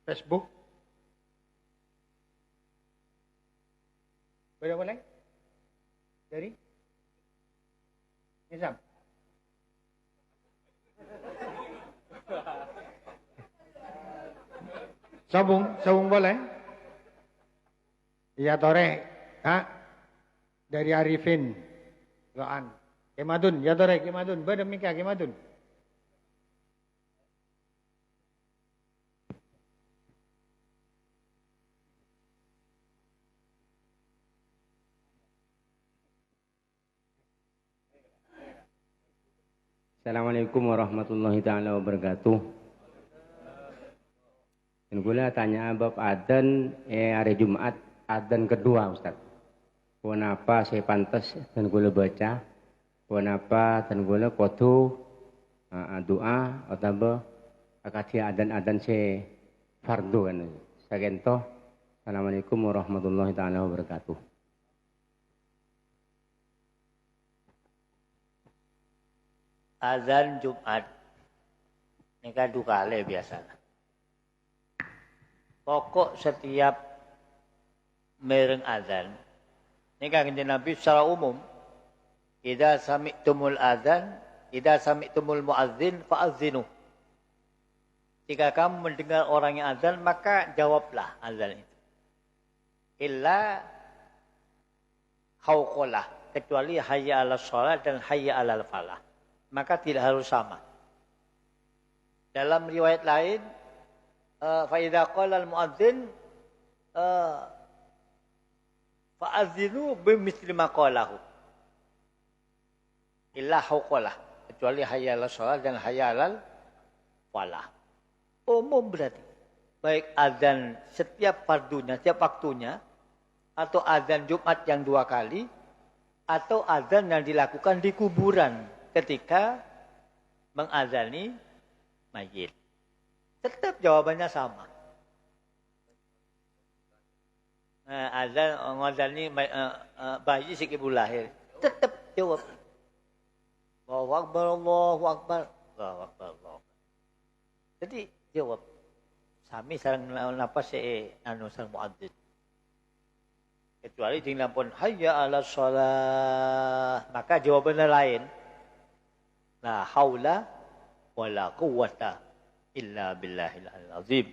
Facebook. Ada boleh? Dari Nizam. Sabung boleh? Iya tore. Ha? Dari Arifin. Loan. Kemadun. Ya tore Kemadun. Bademika Kemadun. Assalamualaikum warahmatullahi taala wabarakatuh. Dan gula tanya bab adzan hari Jumat adzan kedua Ustaz. Kenapa saya pantas dan gula baca? Kenapa dan gula kotu doa atau akatia adzan saya fardu kan? Sagento. Assalamualaikum warahmatullahi taala wabarakatuh. Azan Jumat ini kan 2 kali biasa. Pokok setiap mereng azan ini kan Nabi secara umum, idza sami'tumul azan, idza sami'tumul muazzin fa'azzinu. Jika kamu mendengar orang yang azan, maka jawablah azan itu. Illa khawqalah, kecuali hayya 'alas shalah dan hayya 'alal falah. Maka tidak harus sama. Dalam riwayat lain, fa idza qala al-muadzin fa'adzinu bimithli ma qalahu. Illa hauqalah, kecuali hayya 'alas shalah dan hayya 'alal falah. Umum berarti. baik azan setiap fardunya, setiap waktunya, atau azan Jumat yang 2 kali, atau azan yang dilakukan di kuburan ketika mengazani mayit. Tetap jawabannya sama. Azan mengazani bayi sikibul lahir. Tetap jawab. Allahu Akbar, Allahu Akbar. Allahu Akbar, Allahu Akbar. Jadi jawab. Sami sareng napas sareng muadzin. Kecuali di lampun hayya 'alas shalah, maka jawabannya lain. La haula wala quwwata illa billahil azim.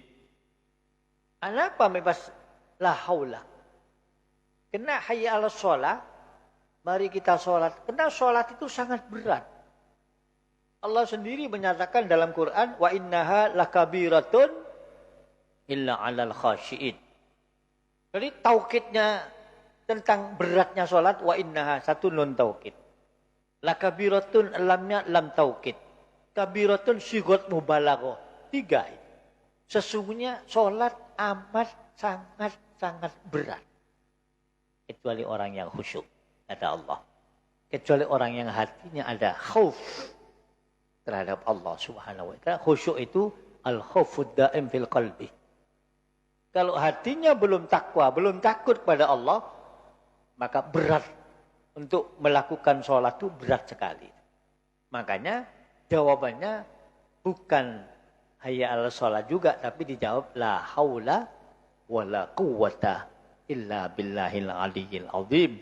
Kenapa bebas la haula? Kena hayya 'alas shalah, mari kita sholat. Karena sholat itu sangat berat. Allah sendiri menyatakan dalam Quran, wa innaha lakabiratun illa 'alal khasyiin. Jadi taukidnya tentang beratnya sholat, wa innaha, satu nun taukid. Lakabiratun lamnya lam taukid. Kabiratun sigot mubalaghah. 3. Sesungguhnya sholat amat sangat berat. Kecuali orang yang khusyuk, kata Allah. Kecuali orang yang hatinya ada khauf terhadap Allah Subhanahu wa ta'ala. Khusyuk itu al-khaufud daim fil qalbi. Kalau hatinya belum takwa, belum takut pada Allah, maka berat untuk melakukan sholat itu berat sekali. Makanya jawabannya bukan hayya 'alas sholat juga, tapi dijawab la haula wala quwwata illa billahil aliyyil azim.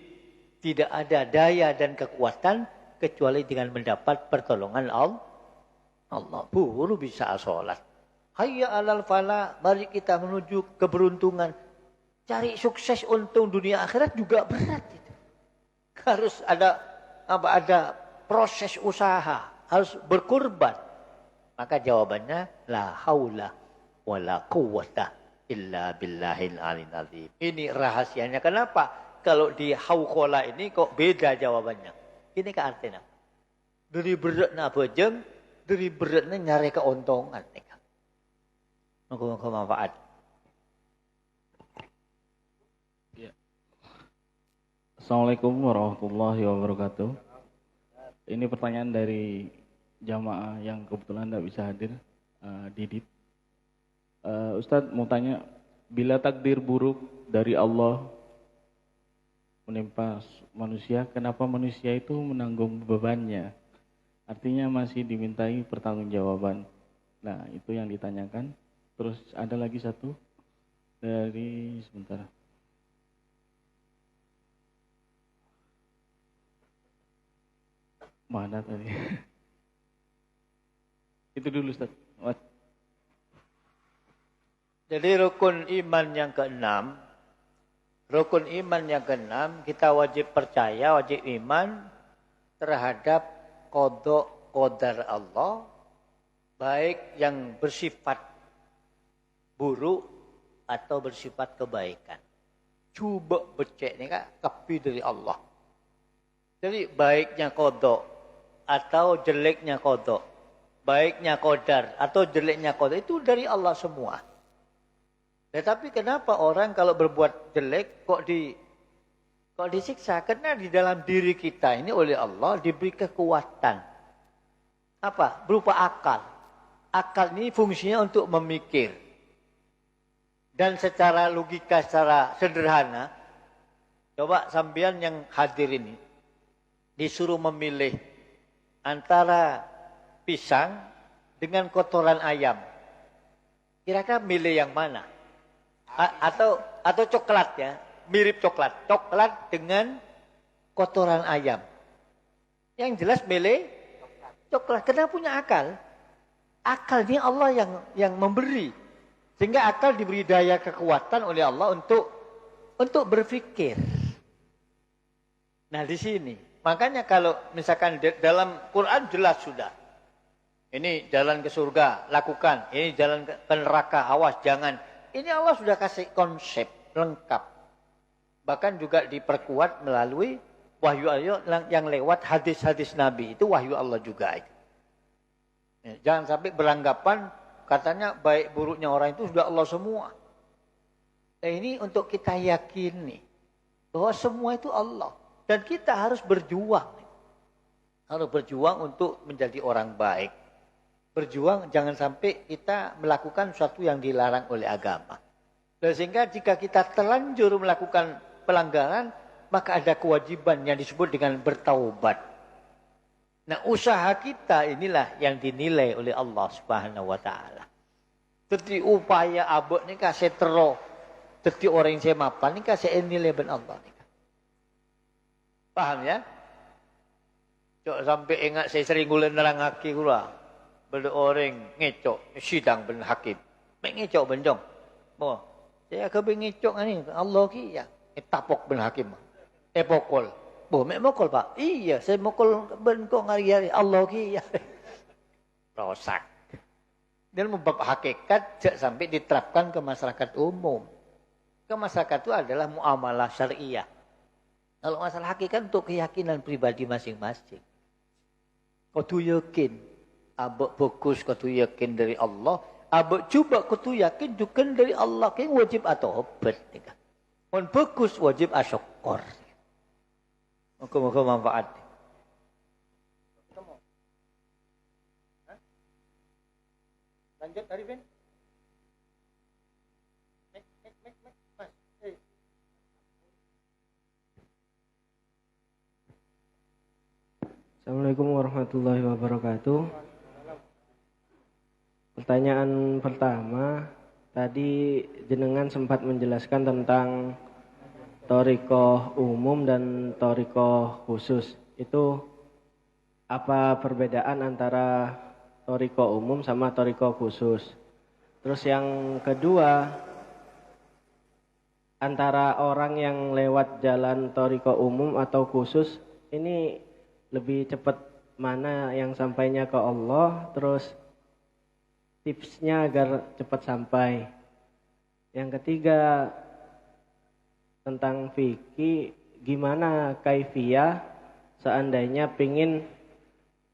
Tidak ada daya dan kekuatan kecuali dengan mendapat pertolongan Allah. Baru bisa sholat. Hayya 'alal falah, mari kita menuju keberuntungan. Cari sukses untung dunia akhirat juga berat itu. Harus ada proses usaha, harus berkorban. Maka jawabannya la haula wala quwwata illa billahil aliyil azim. Ini rahasianya. Kenapa? Kalau di hauqala ini kok beda jawabannya. Ini ke artinya. Dari beratnya bejeng, dari beratnya nyari keuntungan. Moga-moga manfaat. Ya. Assalamualaikum warahmatullahi wabarakatuh. Ini pertanyaan dari jamaah yang kebetulan tidak bisa hadir, Didit. Ustadz mau tanya, bila takdir buruk dari Allah menimpa manusia, kenapa manusia itu menanggung bebannya? Artinya masih dimintai pertanggungjawaban. Nah, itu yang ditanyakan. Terus ada lagi satu dari sebentar. Mana tadi? Itu dulu Ustaz. Jadi rukun iman yang ke-6, kita wajib percaya, wajib iman terhadap qada qadar Allah, baik yang bersifat buruk atau bersifat kebaikan. Coba becek ni kan tapi dari Allah. Jadi baiknya qada atau jeleknya qada, baiknya qadar atau jeleknya qadar itu dari Allah semua. Tetapi kenapa orang kalau berbuat jelek kok disiksa? Karena di dalam diri kita ini oleh Allah diberi kekuatan. Apa? Berupa akal. Akal ini fungsinya untuk memikir. Dan secara logika, secara sederhana, coba sampean yang hadir ini disuruh memilih antara pisang dengan kotoran ayam. Kira-kira milih yang mana? Atau coklat ya, mirip coklat. Coklat dengan kotoran ayam. Yang jelas milih coklat. Karena punya akal. Akal ini Allah yang memberi. Sehingga akal diberi daya kekuatan oleh Allah untuk berpikir. Nah di sini. Makanya kalau misalkan dalam Quran jelas sudah. Ini jalan ke surga, lakukan. Ini jalan ke neraka, awas, jangan. Ini Allah sudah kasih konsep lengkap. Bahkan juga diperkuat melalui wahyu Allah yang lewat hadis-hadis Nabi. Itu wahyu Allah juga. Jangan sampai beranggapan Katanya baik buruknya orang itu sudah Allah semua. Nah, ini untuk kita yakini bahwa semua itu Allah. Dan kita harus berjuang. Harus berjuang untuk menjadi orang baik. Berjuang jangan sampai kita melakukan sesuatu yang dilarang oleh agama. Dan sehingga jika kita terlanjur melakukan pelanggaran, maka ada kewajiban yang disebut dengan bertaubat. Nah, usaha kita inilah yang dinilai oleh Allah Subhanahu wa taala. Jadi upaya abot ni kasih tero. Jadi orang yang saya mapan ni kasih nilai ben Allah ni. Paham ya? Cok sampai ingat saya sering gula nerangake kula. Benda orang ngecok sidang ben hakim. Mek ngecok benjong. Mo, saya ke ben ngecok ni Allah ki ya. Tapok ben hakim. Pokol. Boh, mek mokol Pak. Iya, saya mokol ben kok ngari-ngari Allah ki ya. Rosak. Dan membab hakikat sampai diterapkan ke masyarakat umum. Ke masyarakat itu adalah muamalah syariah. Kalau masalah hakikat untuk keyakinan pribadi masing-masing. Kudu yakin. Abak bagus kudu yakin dari Allah. Abak cuba kudu yakin juga dari Allah. Yang wajib atau obat. Pun bagus wajib asyukur. Moga-moga manfaat. Lanjut Arifin. Assalamualaikum warahmatullahi wabarakatuh. Pertanyaan pertama, tadi jenengan sempat menjelaskan tentang thariqah umum dan thariqah khusus. Itu apa perbedaan antara thariqah umum sama thariqah khusus? Terus yang kedua, antara orang yang lewat jalan thariqah umum atau khusus, ini lebih cepat mana yang sampainya ke Allah, terus tipsnya agar cepat sampai. Yang ketiga, tentang fikih, gimana kaifiyah seandainya pingin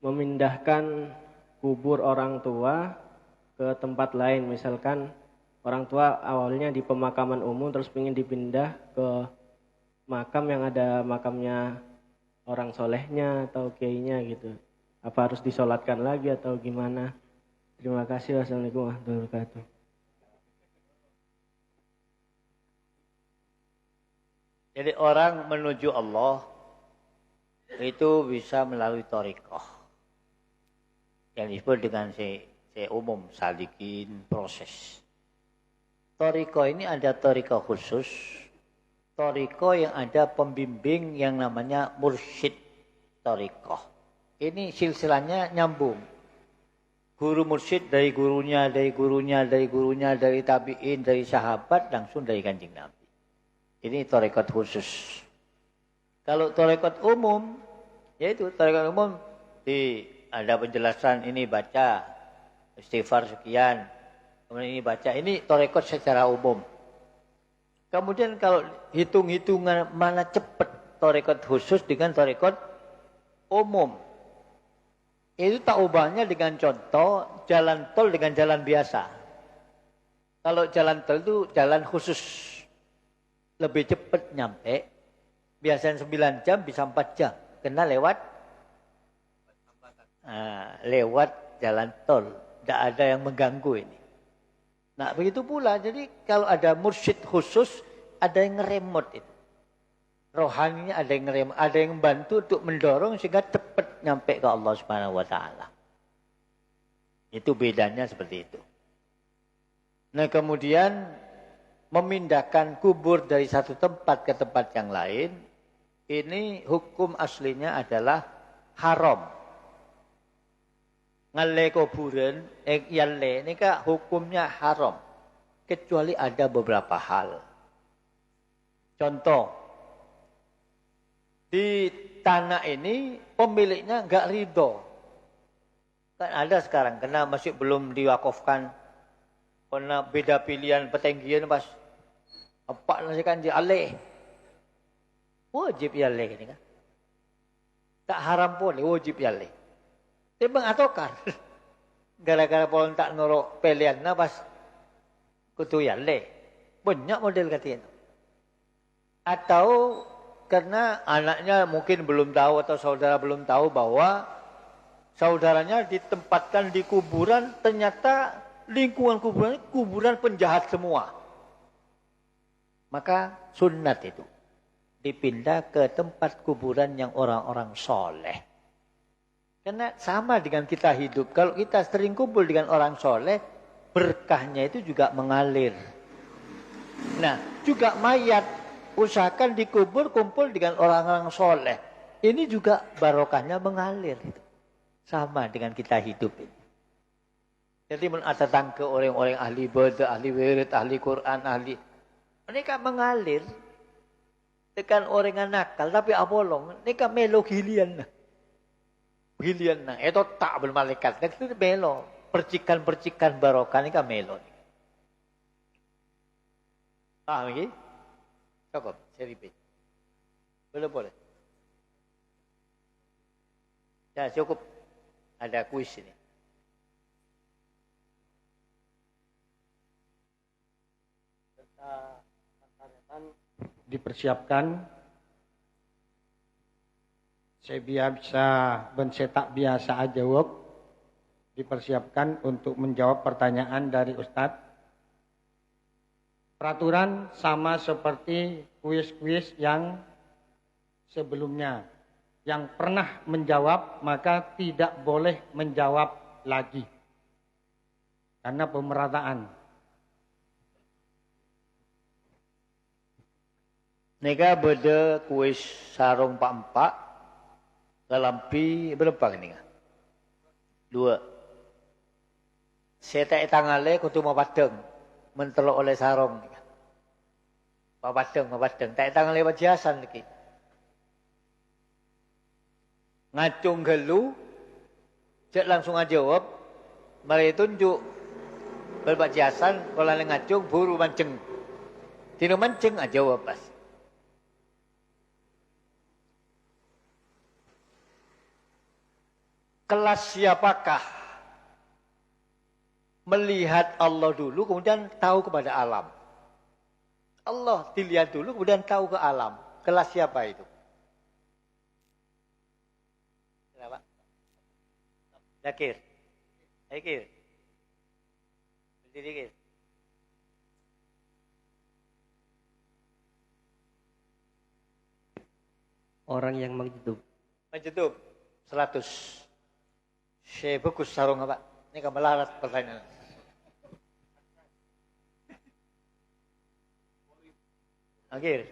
memindahkan kubur orang tua ke tempat lain. Misalkan orang tua awalnya di pemakaman umum terus pingin dipindah ke makam yang ada makamnya orang solehnya atau kiainya gitu. Apa harus disolatkan lagi atau gimana? Terima kasih. Wassalamualaikum warahmatullahi wabarakatuh. Jadi orang menuju Allah itu bisa melalui thariqah. Yang disebut dengan umum, salikin, proses. Thariqah ini ada thariqah khusus. Thariqah yang ada pembimbing yang namanya mursyid thariqah. Ini silsilahnya nyambung. Guru mursyid dari gurunya, dari gurunya, dari gurunya, dari tabi'in, dari sahabat, langsung dari Kanjeng Nabi. Ini thariqat khusus. Kalau thariqat umum, yaitu thariqat umum, ada penjelasan ini baca, istighfar sekian, kemudian ini baca, ini thariqat secara umum. Kemudian kalau hitung-hitungan mana cepat thariqat khusus dengan thariqat umum. Itu tak ubahnya dengan contoh jalan tol dengan jalan biasa. Kalau jalan tol itu jalan khusus. Lebih cepat nyampe. Biasanya 9 jam bisa 4 jam. Kena lewat jalan tol. Tidak ada yang mengganggu ini. Nah begitu pula, jadi kalau ada mursyid khusus, ada yang ngeremot itu. Rohaninya ada yang ngeremot, ada yang bantu untuk mendorong sehingga cepat nyampe ke Allah Subhanahu wa taala. Itu bedanya seperti itu. Nah kemudian memindahkan kubur dari satu tempat ke tempat yang lain, ini hukum aslinya adalah haram. Ngalle kuburan, yalle ini kan hukumnya haram. Kecuali ada beberapa hal. Contoh, di tanah ini pemiliknya enggak ridho. Kan ada sekarang, karena masih belum diwakafkan. Karena beda pilihan petenggian pas. Apa nasi kan alih. Wajib yalle ini kan. Tak haram pun, wajib yalle. Tembang atokar. gara-gara polon tak norok pelian na pas kutuyan le. Banyak model katanya. Atau karena anaknya mungkin belum tahu atau saudara belum tahu bahwa saudaranya ditempatkan di kuburan, ternyata lingkungan kuburan kuburan penjahat semua. Maka sunat itu dipindah ke tempat kuburan yang orang-orang soleh. Karena sama dengan kita hidup. Kalau kita sering kumpul dengan orang soleh, berkahnya itu juga mengalir. Nah, juga mayat. Usahakan dikubur kumpul dengan orang-orang soleh. Ini juga barokahnya mengalir. Sama dengan kita hidup ini. Jadi menatang ke orang-orang ahli ibadah, ahli wirid, ahli Quran, ahli. Mereka mengalir. Tekan orang yang nakal, tapi abolong. Mereka melo gilian. Gilian. Itu tak bermalaikat. Itu melo. Percikan-percikan barokah ini kan melo. Paham lagi? Cukup, saya repeat. Boleh. Ya cukup. Ada kuis ini. Dipersiapkan. Saya bisa bencetak biasa jawab. Dipersiapkan untuk menjawab pertanyaan dari Ustadz. Peraturan sama seperti kuis-kuis yang sebelumnya. Yang pernah menjawab maka tidak boleh menjawab lagi. Karena pemerataan. Nega beda kuis sarung pak-empak. Galampi berapa ini? 2. Saya tak tangale kutu mau padeng. Mentelok oleh sarung. Mau padeng. Tak tangale wajasan lagi. Ngacung gelu. Cek langsung aja jawab. Mari tunjuk. Berbak jasan. Kalau ngacung buru mancing. Tino mancing aja jawab pas. Kelas siapakah melihat Allah dulu kemudian tahu kepada alam. Allah dilihat dulu kemudian tahu ke alam. Kelas siapa itu? Kenapa? Yakir. Berdiri. Orang yang menjeduk. 100. Saya bagus sarung apa? Ini kan melarat pertanyaan.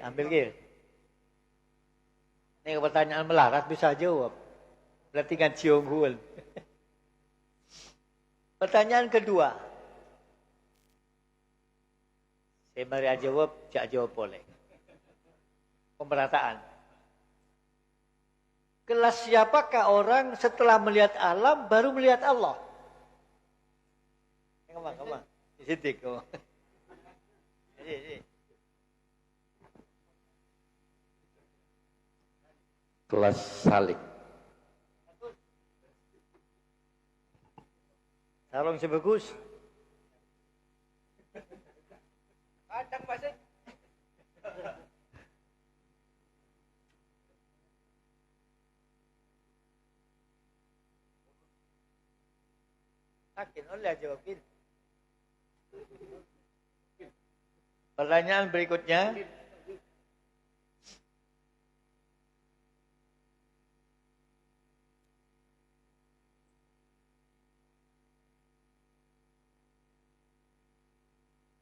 Ambil gir. Ini pertanyaan melarat bisa jawab. Berarti kan cium hul. Pertanyaan kedua. Saya mari jawab, cak jawab boleh. Pemerataan. Kelas siapakah orang setelah melihat alam baru melihat Allah? Kemana? Sidik. Kelas salik. Sarung sebagus. Kadang pasir. Yakin oleh jawabin. Pertanyaan berikutnya.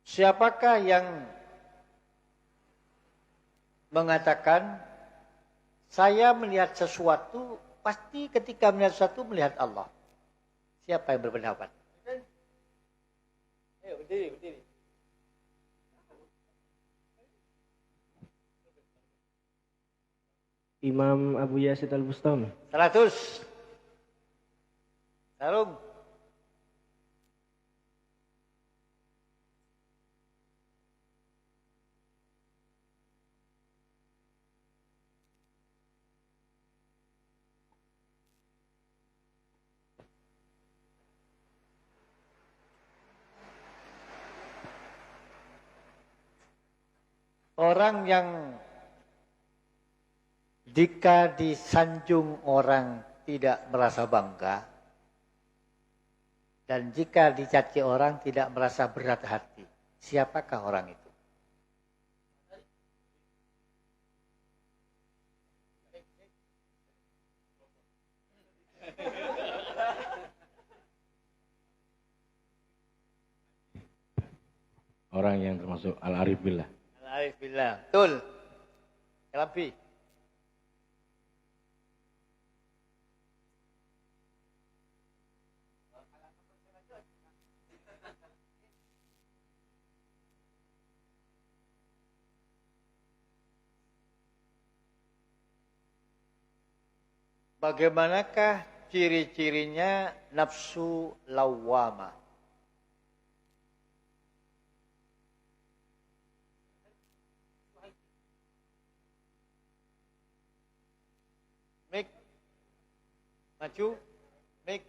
Siapakah yang mengatakan saya melihat sesuatu, pasti ketika melihat sesuatu melihat Allah? Siapa yang berpendapat? Ayo berdiri. Imam Abu Yazid Al-Bustami. 100. Sarung. Orang yang jika disanjung orang tidak merasa bangga, dan jika dicaci orang tidak merasa berat hati. Siapakah orang itu? Orang yang termasuk al-arif billah. Al-arif billah. Betul. Kelapi. Bagaimanakah ciri-cirinya nafsu lawwamah? Mik, maju, mik.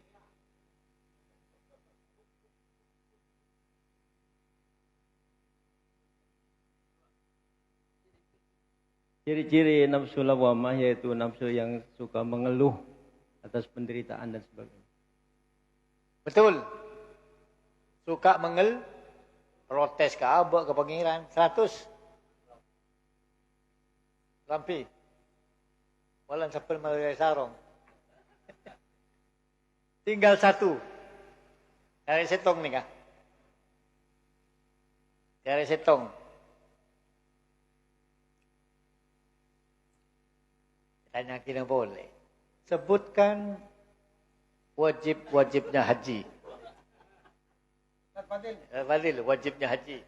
Ciri-ciri nafsu lawamah yaitu nafsu yang suka mengeluh atas penderitaan dan sebagainya. Betul. Suka protes ke abah, ke pengiran. 100. Rampi. Walan sepel melalui sarong. Tinggal 1. Cari setong nih kah? Cari setong. Tanya kita boleh. Sebutkan wajib-wajibnya haji. Fadil, wajibnya haji.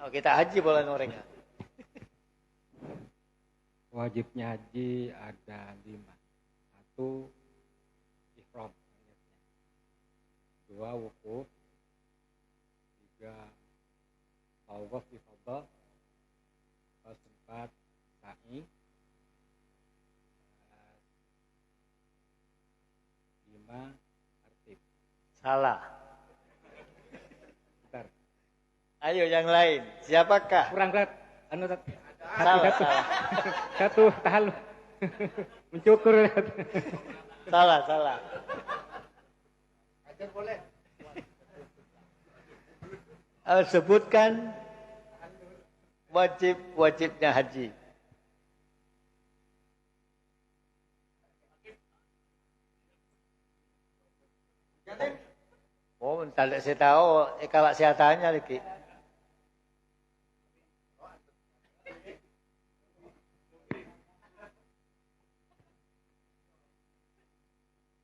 Oh, kita haji boleh orang. Wajibnya haji ada 5. 1, ihram. 2, wukuf. 3, tawaf ifadah. 4, sa'i. 5, artib. Salah. Bentar. Ayo yang lain. Siapakah? Kurang berat. Salah, salah. Satu, tahan. Mencukur. Salah. Sebutkan wajibnya haji. Oh, tak saya tahu. Kalau saya tanya lagi.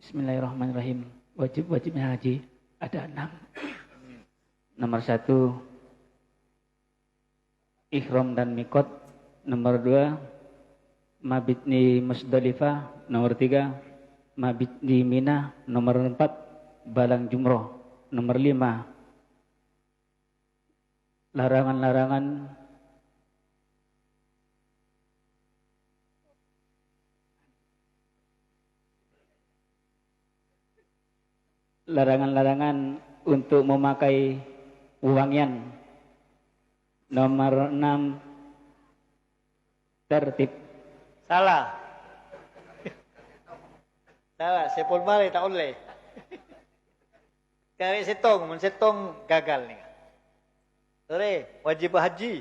Bismillahirrahmanirrahim. Wajibnya haji ada 6. Nomor 1, ihram dan mikot. Nomor 2, mabit di Musdalifah. Nomor 3, mabit di Mina. Nomor 4, balang jumroh. Nomor 5, larangan-larangan untuk memakai wangian. Nomor 6, tertib. Salah. Salah, saya pun balik tak boleh. Cari setong gagal nih. Sore, wajib haji.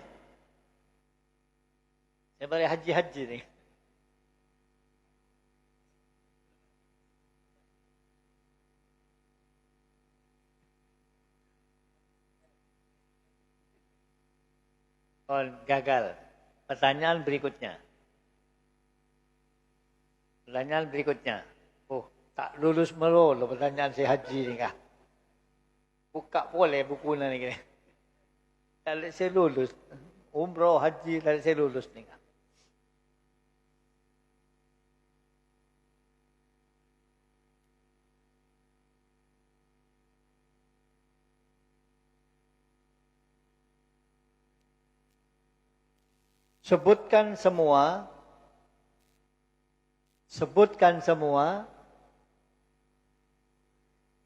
Saya balik haji nih. Oh, gagal. Pertanyaan berikutnya. Oh, tak lulus melulu pertanyaan si haji ni kah? Buka boleh buku ni kah? Tak saya lulus. Umrah haji tak saya lulus ni kah? Sebutkan semua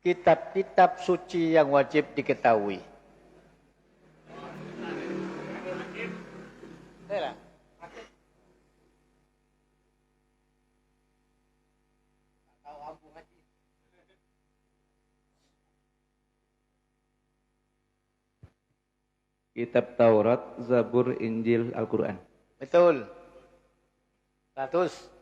kitab-kitab suci yang wajib diketahui. Kitab Taurat, Zabur, Injil, Al-Quran. Betul. 100.